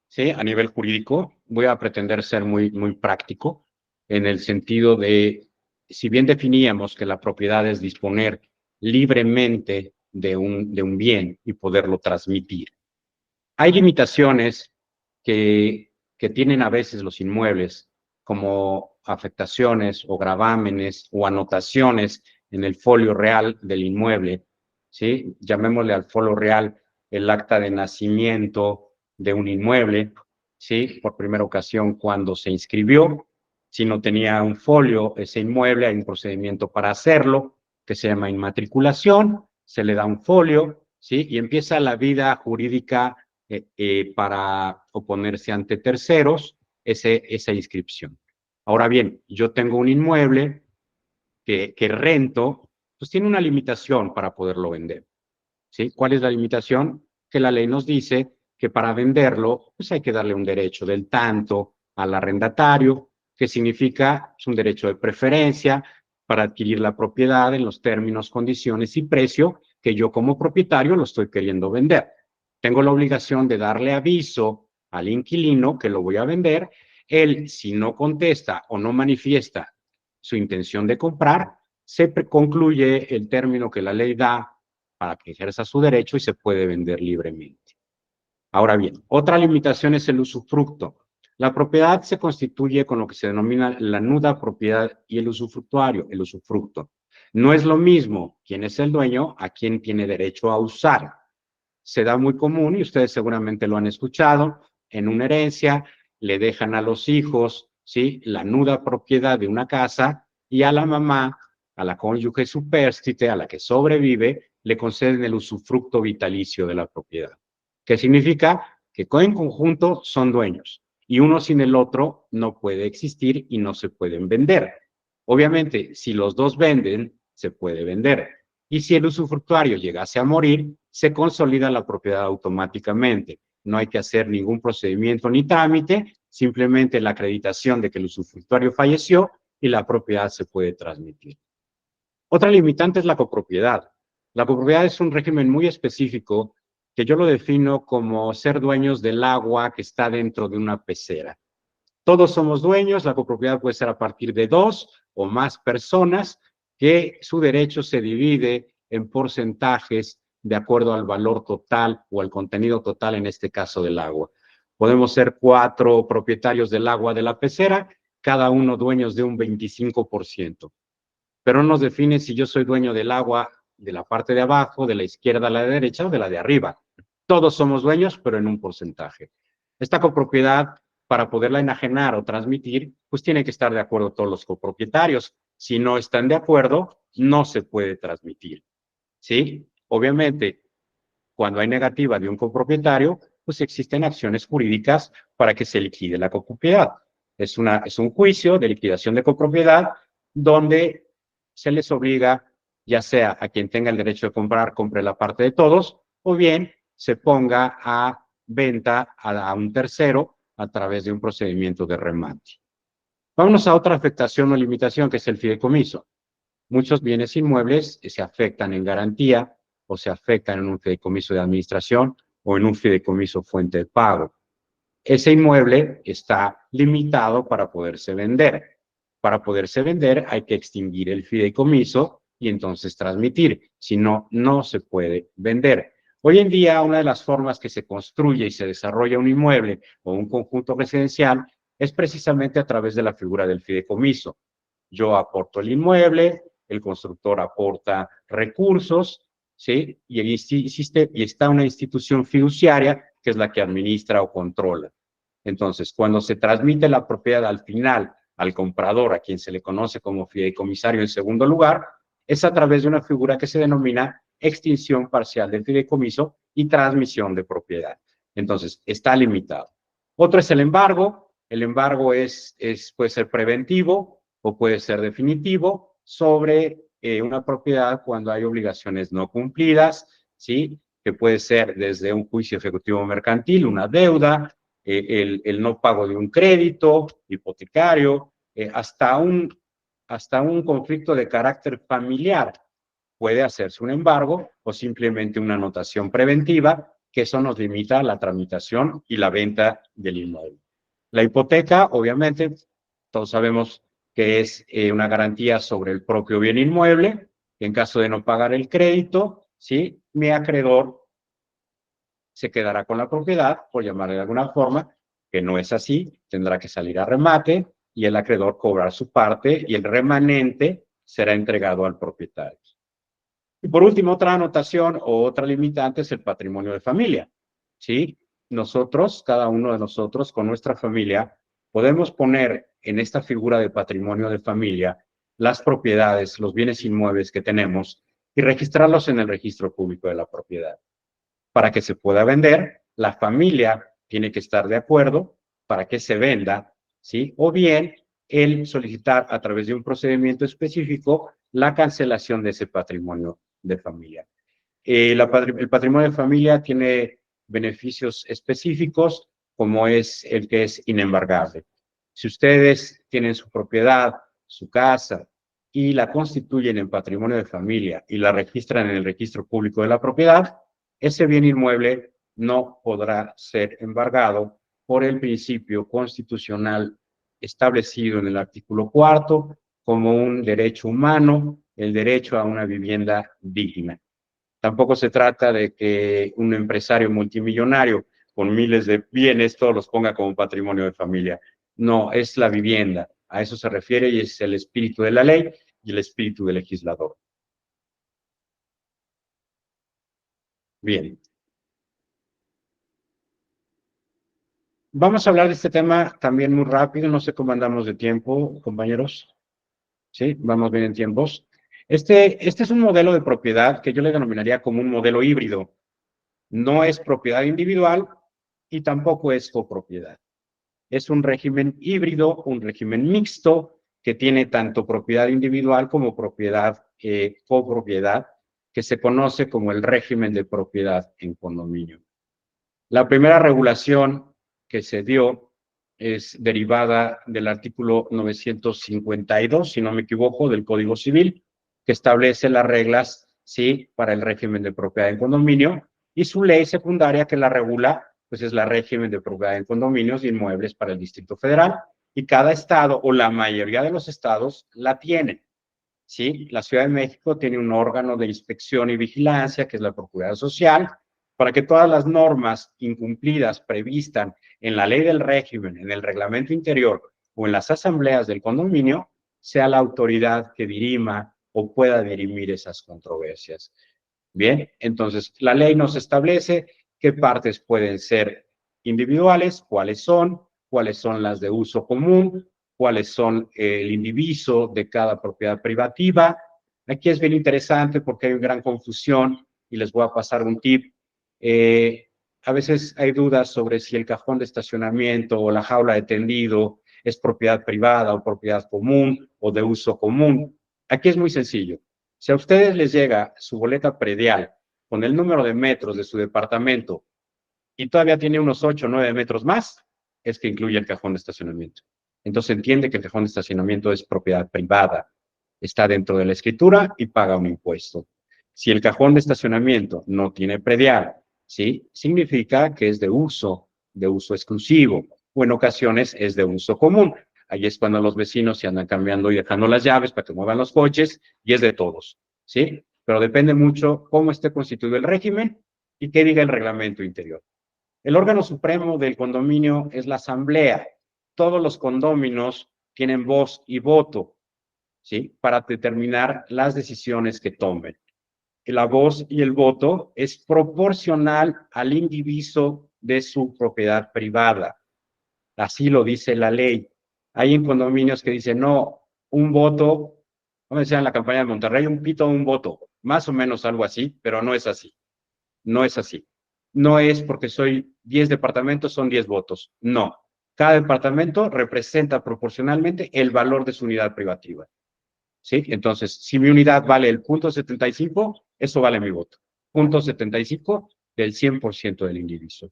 ¿sí? A nivel jurídico, voy a pretender ser muy práctico, en el sentido de, si bien definíamos que la propiedad es disponer libremente de un bien y poderlo transmitir, hay limitaciones que tienen a veces los inmuebles, como afectaciones o gravámenes o anotaciones en el folio real del inmueble, ¿sí? Llamémosle al folio real el acta de nacimiento de un inmueble, ¿sí? Por primera ocasión cuando se inscribió. Si no tenía un folio ese inmueble, hay un procedimiento para hacerlo, que se llama inmatriculación, se le da un folio, ¿sí? Y empieza la vida jurídica para oponerse ante terceros, esa inscripción. Ahora bien, yo tengo un inmueble que rento, pues tiene una limitación para poderlo vender, ¿sí? ¿Cuál es la limitación? Que la ley nos dice que para venderlo, pues hay que darle un derecho del tanto al arrendatario, que significa un derecho de preferencia para adquirir la propiedad en los términos, condiciones y precio que yo como propietario lo estoy queriendo vender. Tengo la obligación de darle aviso al inquilino que lo voy a vender. Él, si no contesta o no manifiesta su intención de comprar, se concluye el término que la ley da para que ejerza su derecho y se puede vender libremente. Ahora bien, otra limitación es el usufructo. La propiedad se constituye con lo que se denomina la nuda propiedad y el usufructuario, el usufructo. No es lo mismo quién es el dueño a quién tiene derecho a usar. Se da muy común, y ustedes seguramente lo han escuchado, en una herencia le dejan a los hijos, ¿sí? La nuda propiedad de una casa y a la mamá, a la cónyuge supérstite, a la que sobrevive, le conceden el usufructo vitalicio de la propiedad. ¿Qué significa? Que en conjunto son dueños y uno sin el otro no puede existir y no se pueden vender. Obviamente, si los dos venden, se puede vender. Y si el usufructuario llegase a morir, se consolida la propiedad automáticamente. No hay que hacer ningún procedimiento ni trámite, simplemente la acreditación de que el usufructuario falleció y la propiedad se puede transmitir. Otra limitante es la copropiedad. La copropiedad es un régimen muy específico que yo lo defino como ser dueños del agua que está dentro de una pecera. Todos somos dueños, la copropiedad puede ser a partir de 2 o más personas, que su derecho se divide en porcentajes de acuerdo al valor total o al contenido total, en este caso del agua. Podemos ser 4 propietarios del agua de la pecera, cada uno dueños de un 25%. Pero no nos define si yo soy dueño del agua de la parte de abajo, de la izquierda a la derecha o de la de arriba. Todos somos dueños, pero en un porcentaje. Esta copropiedad, para poderla enajenar o transmitir, pues tiene que estar de acuerdo todos los copropietarios. Si no están de acuerdo, no se puede transmitir, ¿sí? Obviamente, cuando hay negativa de un copropietario, pues existen acciones jurídicas para que se liquide la copropiedad. Es un juicio de liquidación de copropiedad donde se les obliga, ya sea a quien tenga el derecho de comprar, compre la parte de todos, o bien se ponga a venta a un tercero a través de un procedimiento de remate. Vámonos a otra afectación o limitación, que es el fideicomiso. Muchos bienes inmuebles se afectan en garantía o se afectan en un fideicomiso de administración o en un fideicomiso fuente de pago. ese inmueble está limitado para poderse vender. Para poderse vender hay que extinguir el fideicomiso y entonces transmitir. Si no, no se puede vender. Hoy en día, una de las formas que se construye y se desarrolla un inmueble o un conjunto residencial es precisamente a través de la figura del fideicomiso. Yo aporto el inmueble, el constructor aporta recursos, ¿sí? Y está una institución fiduciaria que es la que administra o controla. Entonces, cuando se transmite la propiedad al final al comprador, a quien se le conoce como fideicomisario en segundo lugar, es a través de una figura que se denomina extinción parcial del fideicomiso y transmisión de propiedad. Entonces, está limitado. Otro es el embargo. El embargo puede ser preventivo o puede ser definitivo sobre una propiedad cuando hay obligaciones no cumplidas, ¿sí? Que puede ser desde un juicio ejecutivo mercantil, una deuda, el no pago de un crédito hipotecario, hasta un conflicto de carácter familiar. Puede hacerse un embargo o simplemente una anotación preventiva, que eso nos limita a la tramitación y la venta del inmueble. La hipoteca, obviamente, todos sabemos que es una garantía sobre el propio bien inmueble, que en caso de no pagar el crédito, ¿sí? Mi acreedor se quedará con la propiedad, por llamarle de alguna forma, que no es así, tendrá que salir a remate y el acreedor cobrar su parte y el remanente será entregado al propietario. Y por último, otra anotación o otra limitante es el patrimonio de familia, ¿sí? Nosotros, cada uno de nosotros, con nuestra familia, podemos poner en esta figura de patrimonio de familia las propiedades, los bienes inmuebles que tenemos y registrarlos en el registro público de la propiedad. Para que se pueda vender, la familia tiene que estar de acuerdo para que se venda, ¿sí? O bien, el solicitar a través de un procedimiento específico la cancelación de ese patrimonio de familia. El patrimonio de familia tiene beneficios específicos, como es el que es inembargable. Si ustedes tienen su propiedad, su casa, y la constituyen en patrimonio de familia y la registran en el registro público de la propiedad, ese bien inmueble no podrá ser embargado por el principio constitucional establecido en el artículo 4 como un derecho humano, el derecho a una vivienda digna. Tampoco se trata de que un empresario multimillonario con miles de bienes todos los ponga como patrimonio de familia. No, es la vivienda. A eso se refiere y es el espíritu de la ley y el espíritu del legislador. Bien. Vamos a hablar de este tema también muy rápido. No sé cómo andamos de tiempo, compañeros. ¿Sí? Vamos bien en tiempos. Este es un modelo de propiedad que yo le denominaría como un modelo híbrido. No es propiedad individual y tampoco es copropiedad. Es un régimen híbrido, un régimen mixto que tiene tanto propiedad individual como copropiedad, que se conoce como el régimen de propiedad en condominio. La primera regulación que se dio es derivada del artículo 952, si no me equivoco, del Código Civil, que establece las reglas, sí, para el régimen de propiedad en condominio, y su ley secundaria que la regula, pues es la régimen de propiedad en condominios y inmuebles para el Distrito Federal, y cada estado, o la mayoría de los estados, la tienen, ¿sí? La Ciudad de México tiene un órgano de inspección y vigilancia, que es la Procuraduría Social, para que todas las normas incumplidas previstas en la ley del régimen, en el reglamento interior o en las asambleas del condominio, sea la autoridad que dirima o pueda dirimir esas controversias. Bien, entonces la ley nos establece qué partes pueden ser individuales, cuáles son las de uso común, cuáles son el indiviso de cada propiedad privativa. Aquí es bien interesante porque hay una gran confusión y les voy a pasar un tip. A veces hay dudas sobre si el cajón de estacionamiento o la jaula de tendido es propiedad privada o propiedad común o de uso común. Aquí es muy sencillo. Si a ustedes les llega su boleta predial con el número de metros de su departamento y todavía tiene unos 8 o 9 metros más, es que incluye el cajón de estacionamiento. Entonces entiende que el cajón de estacionamiento es propiedad privada, está dentro de la escritura y paga un impuesto. Si el cajón de estacionamiento no tiene predial, ¿sí? Significa que es de uso de uso exclusivo o en ocasiones es de uso común. Ahí es cuando los vecinos se andan cambiando y dejando las llaves para que muevan los coches y es de todos, ¿sí? Pero depende mucho cómo esté constituido el régimen y qué diga el reglamento interior. El órgano supremo del condominio es la asamblea. Todos los condóminos tienen voz y voto, ¿sí? Para determinar las decisiones que tomen. La voz y el voto es proporcional al indiviso de su propiedad privada. Así lo dice la ley. Hay en condominios que dicen, no, un voto, como decía en la campaña de Monterrey, un pito, un voto. Más o menos algo así, pero no es así. No es así. No es porque soy 10 departamentos, son 10 votos. No. Cada departamento representa proporcionalmente el valor de su unidad privativa. ¿Sí? Entonces, si mi unidad vale el 0.75, eso vale mi voto. 0.75 del 100% del indiviso.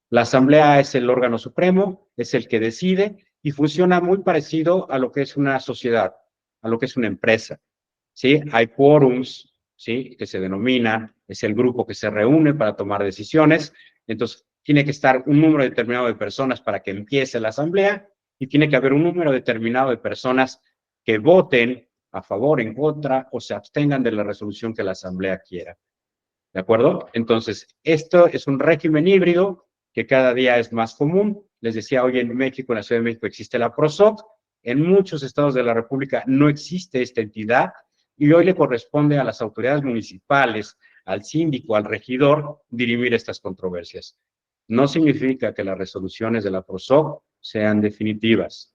La asamblea es el órgano supremo, es el que decide y funciona muy parecido a lo que es una sociedad, a lo que es una empresa. ¿Sí? Hay quórums, ¿sí? Que se denominan, es el grupo que se reúne para tomar decisiones. Entonces, tiene que estar un número determinado de personas para que empiece la asamblea y tiene que haber un número determinado de personas que voten a favor, en contra o se abstengan de la resolución que la asamblea quiera. ¿De acuerdo? Entonces, esto es un régimen híbrido que cada día es más común. Les decía, hoy en México, en la Ciudad de México, existe la PROSOC. En muchos estados de la República no existe esta entidad y hoy le corresponde a las autoridades municipales, al síndico, al regidor, dirimir estas controversias. No significa que las resoluciones de la PROSOC sean definitivas.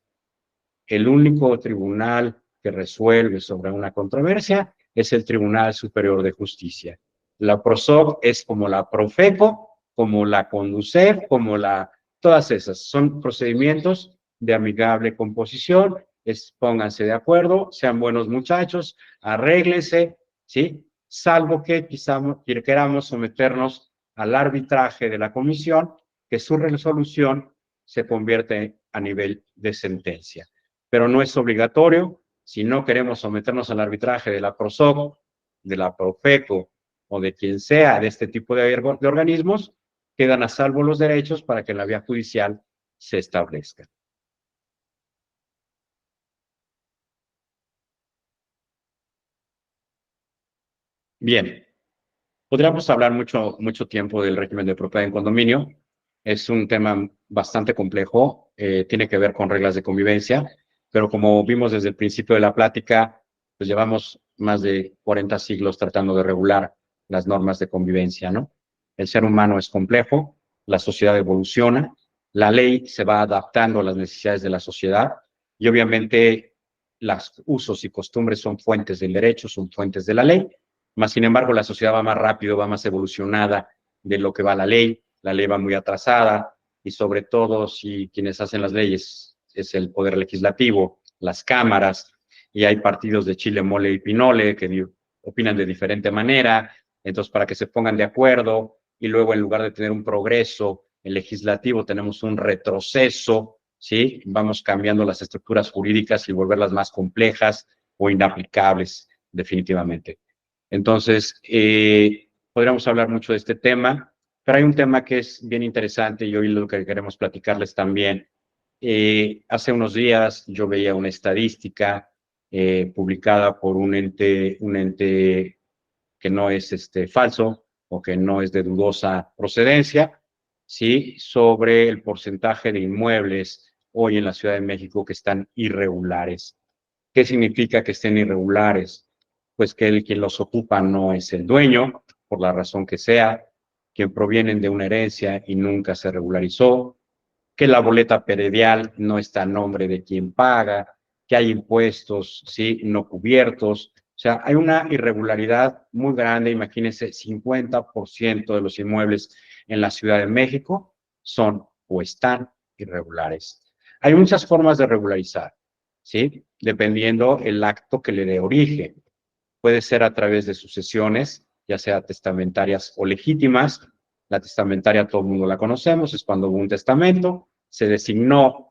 El único tribunal que resuelve sobre una controversia es el Tribunal Superior de Justicia. La PROSOC es como la PROFECO, como la CONDUCEF, como todas esas. Son procedimientos de amigable composición. Pónganse de acuerdo, sean buenos muchachos, arréglense, ¿sí? Salvo que quizá queramos someternos al arbitraje de la comisión, que su resolución se convierte a nivel de sentencia. Pero no es obligatorio. Si no queremos someternos al arbitraje de la PROSOC, de la PROFECO o de quien sea de este tipo de organismos, quedan a salvo los derechos para que en la vía judicial se establezcan. Bien, podríamos hablar mucho tiempo del régimen de propiedad en condominio. Es un tema bastante complejo, tiene que ver con reglas de convivencia, pero como vimos desde el principio de la plática, pues llevamos más de 40 siglos tratando de regular las normas de convivencia, ¿no? El ser humano es complejo, la sociedad evoluciona, la ley se va adaptando a las necesidades de la sociedad y obviamente los usos y costumbres son fuentes del derecho, son fuentes de la ley, mas sin embargo la sociedad va más rápido, va más evolucionada de lo que va la ley va muy atrasada y sobre todo si quienes hacen las leyes es el poder legislativo, las cámaras, y hay partidos de chile, mole y pinole que opinan de diferente manera, entonces para que se pongan de acuerdo y luego en lugar de tener un progreso en legislativo tenemos un retroceso, ¿sí? Vamos cambiando las estructuras jurídicas y volverlas más complejas o inaplicables definitivamente. Entonces, podríamos hablar mucho de este tema, pero hay un tema que es bien interesante y hoy lo que queremos platicarles también. Hace unos días yo veía una estadística publicada por un ente que no es falso o que no es de dudosa procedencia, ¿sí? Sobre el porcentaje de inmuebles hoy en la Ciudad de México que están irregulares. ¿Qué significa que estén irregulares? Pues que quien los ocupa no es el dueño, por la razón que sea, que provienen de una herencia y nunca se regularizó, que la boleta predial no está a nombre de quien paga, que hay impuestos, ¿sí? No cubiertos. O sea, hay una irregularidad muy grande. Imagínense, 50% de los inmuebles en la Ciudad de México son o están irregulares. Hay muchas formas de regularizar, ¿sí? Dependiendo el acto que le dé origen. Puede ser a través de sucesiones, ya sea testamentarias o legítimas. La testamentaria todo el mundo la conocemos, es cuando hubo un testamento, se designó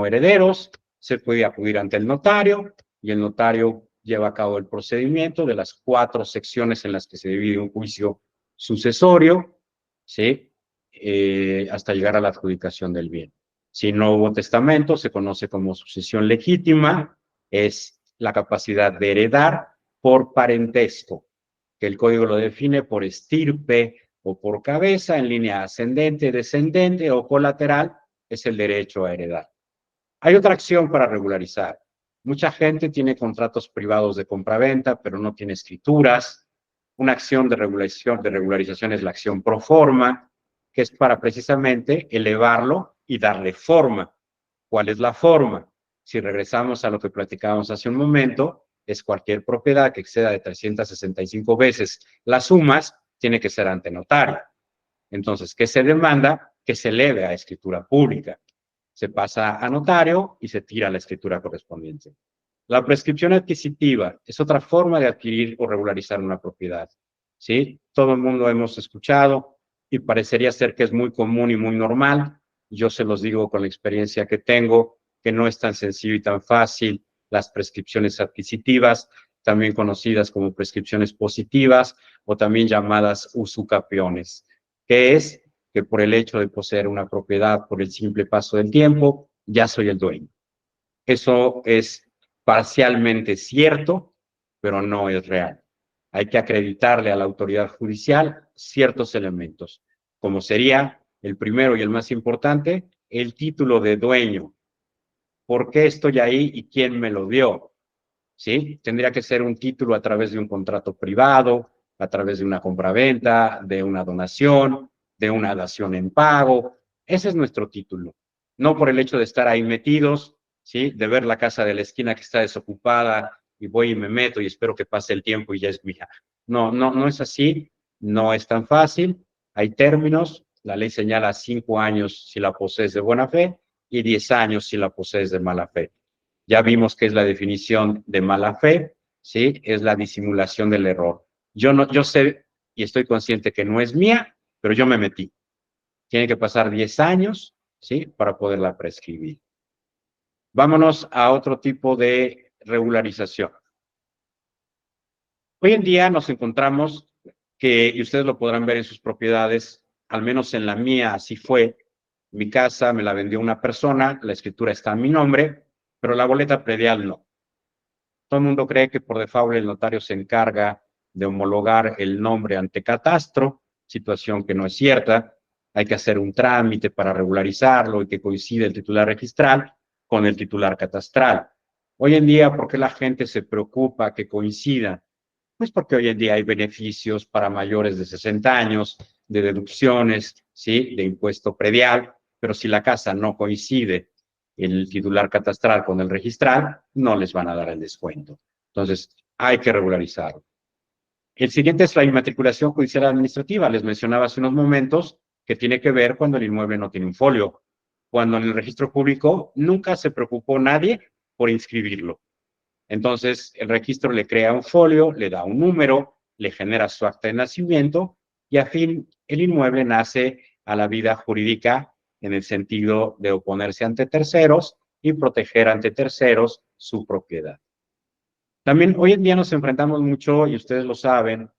herederos, se puede acudir ante el notario y el notario lleva a cabo el procedimiento de las 4 secciones en las que se divide un juicio sucesorio, ¿sí? hasta llegar a la adjudicación del bien. Si no hubo testamento, se conoce como sucesión legítima, es la capacidad de heredar por parentesco, que el código lo define por estirpe o por cabeza, en línea ascendente, descendente o colateral, es el derecho a heredar. Hay otra acción para regularizar. Mucha gente tiene contratos privados de compraventa, pero no tiene escrituras. Una acción de regularización es la acción pro forma, que es para precisamente elevarlo y darle forma. ¿Cuál es la forma? Si regresamos a lo que platicábamos hace un momento, es cualquier propiedad que exceda de 365 veces las sumas, tiene que ser ante notario. Entonces, ¿qué se demanda? Que se eleve a escritura pública. Se pasa a notario y se tira la escritura correspondiente. La prescripción adquisitiva es otra forma de adquirir o regularizar una propiedad. ¿Sí? Todo el mundo hemos escuchado y parecería ser que es muy común y muy normal. Yo se los digo con la experiencia que tengo, que no es tan sencillo y tan fácil. Las prescripciones adquisitivas, también conocidas como prescripciones positivas o también llamadas usucapiones, que es que por el hecho de poseer una propiedad, por el simple paso del tiempo, ya soy el dueño. Eso es parcialmente cierto, pero no es real. Hay que acreditarle a la autoridad judicial ciertos elementos, como sería el primero y el más importante, el título de dueño. ¿Por qué estoy ahí y quién me lo dio? ¿Sí? Tendría que ser un título a través de un contrato privado, a través de una compraventa, de una donación, de una dación en pago. Ese es nuestro título. No por el hecho de estar ahí metidos, ¿sí? De ver la casa de la esquina que está desocupada y voy y me meto y espero que pase el tiempo y ya es mía. No es así. No es tan fácil. Hay términos. La ley señala 5 años si la posees de buena fe y 10 años si la posees de mala fe. Ya vimos que es la definición de mala fe, ¿sí? Es la disimulación del error. Yo sé y estoy consciente que no es mía, pero yo me metí. Tiene que pasar 10 años, ¿sí? Para poderla prescribir. Vámonos a otro tipo de regularización. Hoy en día nos encontramos que, y ustedes lo podrán ver en sus propiedades, al menos en la mía así fue, mi casa me la vendió una persona, la escritura está en mi nombre, pero la boleta predial no. Todo el mundo cree que por default el notario se encarga de homologar el nombre ante catastro, situación que no es cierta. Hay que hacer un trámite para regularizarlo y que coincide el titular registral con el titular catastral. Hoy en día, ¿por qué la gente se preocupa que coincida? Pues porque hoy en día hay beneficios para mayores de 60 años, de deducciones, ¿sí? De impuesto predial, pero si la casa no coincide el titular catastral con el registral, no les van a dar el descuento. Entonces, hay que regularizarlo. El siguiente es la inmatriculación judicial administrativa. Les mencionaba hace unos momentos que tiene que ver cuando el inmueble no tiene un folio. Cuando en el registro público nunca se preocupó nadie por inscribirlo. Entonces, el registro le crea un folio, le da un número, le genera su acta de nacimiento y a fin el inmueble nace a la vida jurídica en el sentido de oponerse ante terceros y proteger ante terceros su propiedad. También hoy en día nos enfrentamos mucho, y ustedes lo saben,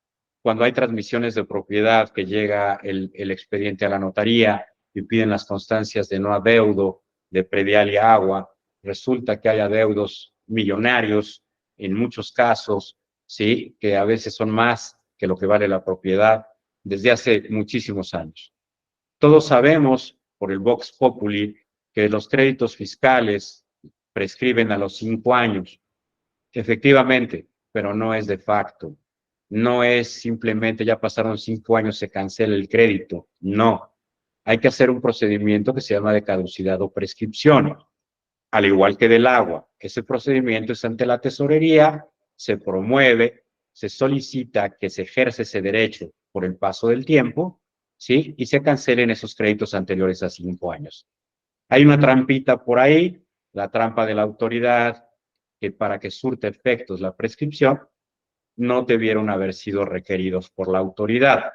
cuando hay transmisiones de propiedad que llega el expediente a la notaría y piden las constancias de no adeudo, de predial y agua, resulta que hay adeudos millonarios en muchos casos, ¿sí? Que a veces son más que lo que vale la propiedad desde hace muchísimos años. Todos sabemos por el Vox Populi que los créditos fiscales prescriben a los 5 años. Efectivamente, pero no es de facto. No es simplemente ya pasaron 5 años, se cancela el crédito. No. Hay que hacer un procedimiento que se llama de caducidad o prescripción, al igual que del agua. Ese procedimiento es ante la tesorería, se promueve, se solicita que se ejerce ese derecho por el paso del tiempo, ¿sí? Y se cancelen esos créditos anteriores a 5 años. Hay una trampita por ahí, la trampa de la autoridad, que para que surte efectos la prescripción, no debieron haber sido requeridos por la autoridad.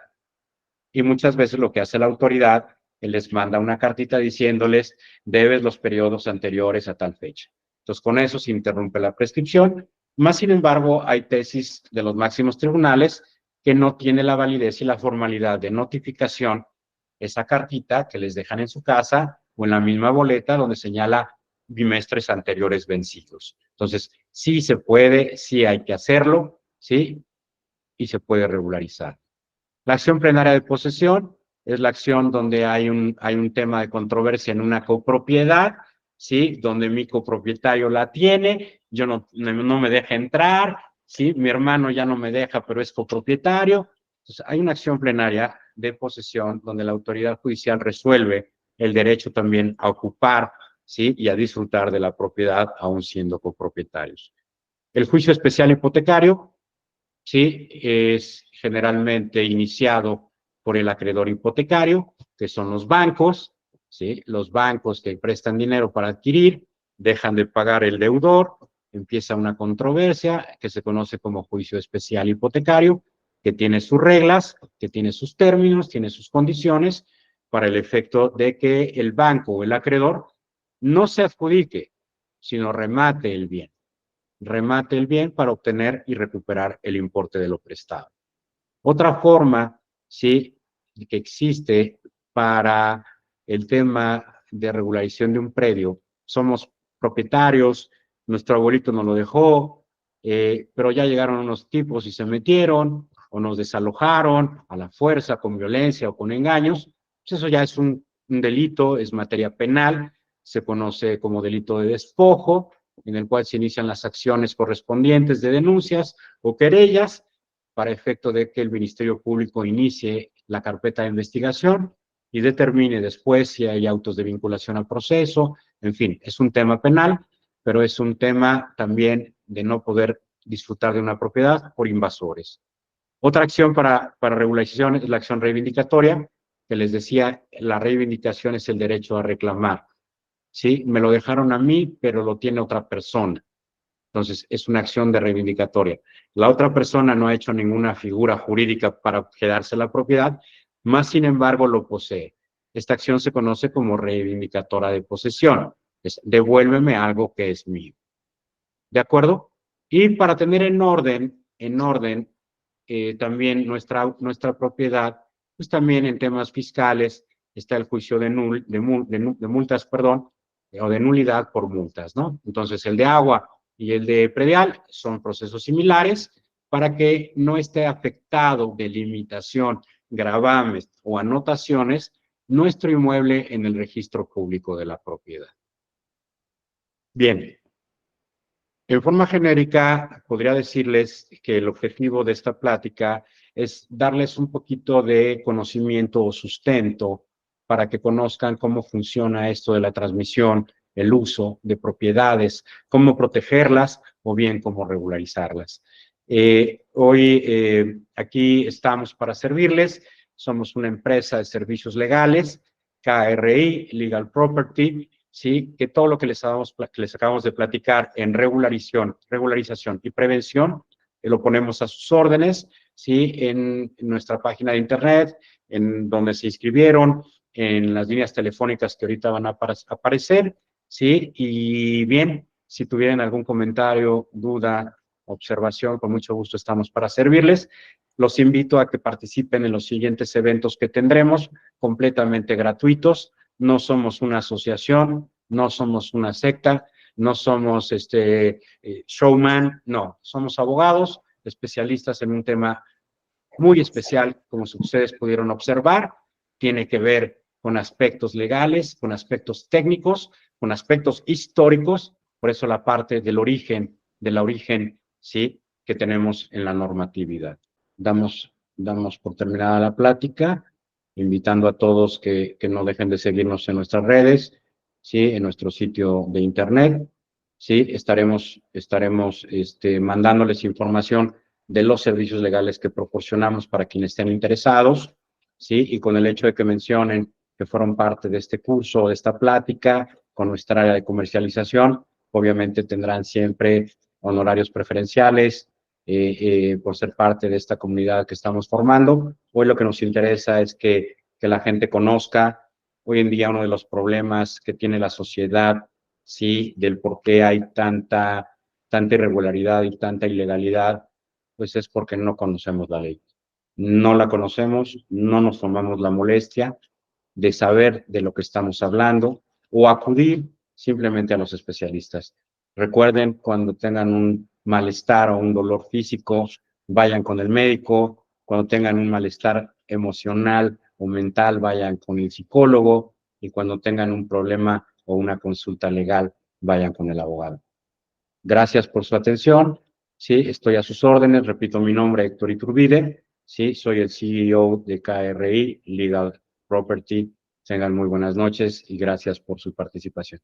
Y muchas veces lo que hace la autoridad, les manda una cartita diciéndoles, debes los periodos anteriores a tal fecha. Entonces, con eso se interrumpe la prescripción. Más sin embargo, hay tesis de los máximos tribunales que no tiene la validez y la formalidad de notificación esa cartita que les dejan en su casa o en la misma boleta donde señala bimestres anteriores vencidos. Entonces, sí se puede, sí hay que hacerlo, ¿sí? Y se puede regularizar. La acción plenaria de posesión es la acción donde hay un tema de controversia en una copropiedad, ¿sí? Donde mi copropietario la tiene, yo no me deja entrar, ¿sí? Mi hermano ya no me deja, pero es copropietario. Entonces, hay una acción plenaria de posesión donde la autoridad judicial resuelve el derecho también a ocupar, ¿sí? Y a disfrutar de la propiedad aún siendo copropietarios. El juicio especial hipotecario, ¿sí? Es generalmente iniciado por el acreedor hipotecario, que son los bancos, ¿sí? Los bancos que prestan dinero para adquirir, dejan de pagar el deudor, empieza una controversia que se conoce como juicio especial hipotecario, que tiene sus reglas, que tiene sus términos, tiene sus condiciones, para el efecto de que el banco o el acreedor no se adjudique, sino remate el bien para obtener y recuperar el importe de lo prestado. Otra forma, sí, que existe para el tema de regularización de un predio, somos propietarios, nuestro abuelito nos lo dejó, pero ya llegaron unos tipos y se metieron o nos desalojaron a la fuerza, con violencia o con engaños, pues eso ya es un delito, es materia penal, se conoce como delito de despojo, en el cual se inician las acciones correspondientes de denuncias o querellas para efecto de que el Ministerio Público inicie la carpeta de investigación y determine después si hay autos de vinculación al proceso. En fin, es un tema penal, pero es un tema también de no poder disfrutar de una propiedad por invasores. Otra acción para regularización es la acción reivindicatoria, que les decía, la reivindicación es el derecho a reclamar. ¿Sí? Me lo dejaron a mí, pero lo tiene otra persona. Entonces, es una acción de reivindicatoria. La otra persona no ha hecho ninguna figura jurídica para quedarse la propiedad, más sin embargo lo posee. Esta acción se conoce como reivindicatora de posesión. Es devuélveme algo que es mío. ¿De acuerdo? Y para tener en orden también nuestra propiedad, pues también en temas fiscales está el juicio de multas, perdón, o de nulidad por multas, ¿no? Entonces, el de agua y el de predial son procesos similares para que no esté afectado de limitación, gravames o anotaciones nuestro inmueble en el registro público de la propiedad. Bien. En forma genérica, podría decirles que el objetivo de esta plática es darles un poquito de conocimiento o sustento para que conozcan cómo funciona esto de la transmisión, el uso de propiedades, cómo protegerlas o bien cómo regularizarlas. Hoy aquí estamos para servirles. Somos una empresa de servicios legales, KRI, Legal Property, ¿sí? Que todo lo que les acabamos de platicar en regularización y prevención, lo ponemos a sus órdenes, ¿sí? En nuestra página de internet, en donde se inscribieron, en las líneas telefónicas que ahorita van a aparecer, ¿sí? Y bien, si tuvieran algún comentario, duda, observación, con mucho gusto estamos para servirles. Los invito a que participen en los siguientes eventos que tendremos, completamente gratuitos. No somos una asociación, no somos una secta, no somos showman, no, somos abogados, especialistas en un tema muy especial, como ustedes pudieron observar, tiene que ver con aspectos legales, con aspectos técnicos, con aspectos históricos, por eso la parte del origen, ¿sí?, que tenemos en la normatividad. Damos por terminada la plática, invitando a todos que no dejen de seguirnos en nuestras redes, ¿sí?, en nuestro sitio de internet, ¿sí? Estaremos mandándoles información de los servicios legales que proporcionamos para quienes estén interesados, ¿sí? Y con el hecho de que mencionen que fueron parte de este curso, de esta plática, con nuestra área de comercialización, obviamente tendrán siempre honorarios preferenciales por ser parte de esta comunidad que estamos formando. Hoy lo que nos interesa es que la gente conozca. Hoy en día uno de los problemas que tiene la sociedad, sí, del por qué hay tanta irregularidad y tanta ilegalidad, pues es porque no conocemos la ley. No la conocemos, no nos tomamos la molestia de saber de lo que estamos hablando o acudir simplemente a los especialistas. Recuerden, cuando tengan un malestar o un dolor físico, vayan con el médico. Cuando tengan un malestar emocional o mental, vayan con el psicólogo. Y cuando tengan un problema o una consulta legal, vayan con el abogado. Gracias por su atención. Sí, estoy a sus órdenes. Repito mi nombre, Héctor Iturbide. Sí, soy el CEO de KRI Legal Property. Tengan muy buenas noches y gracias por su participación.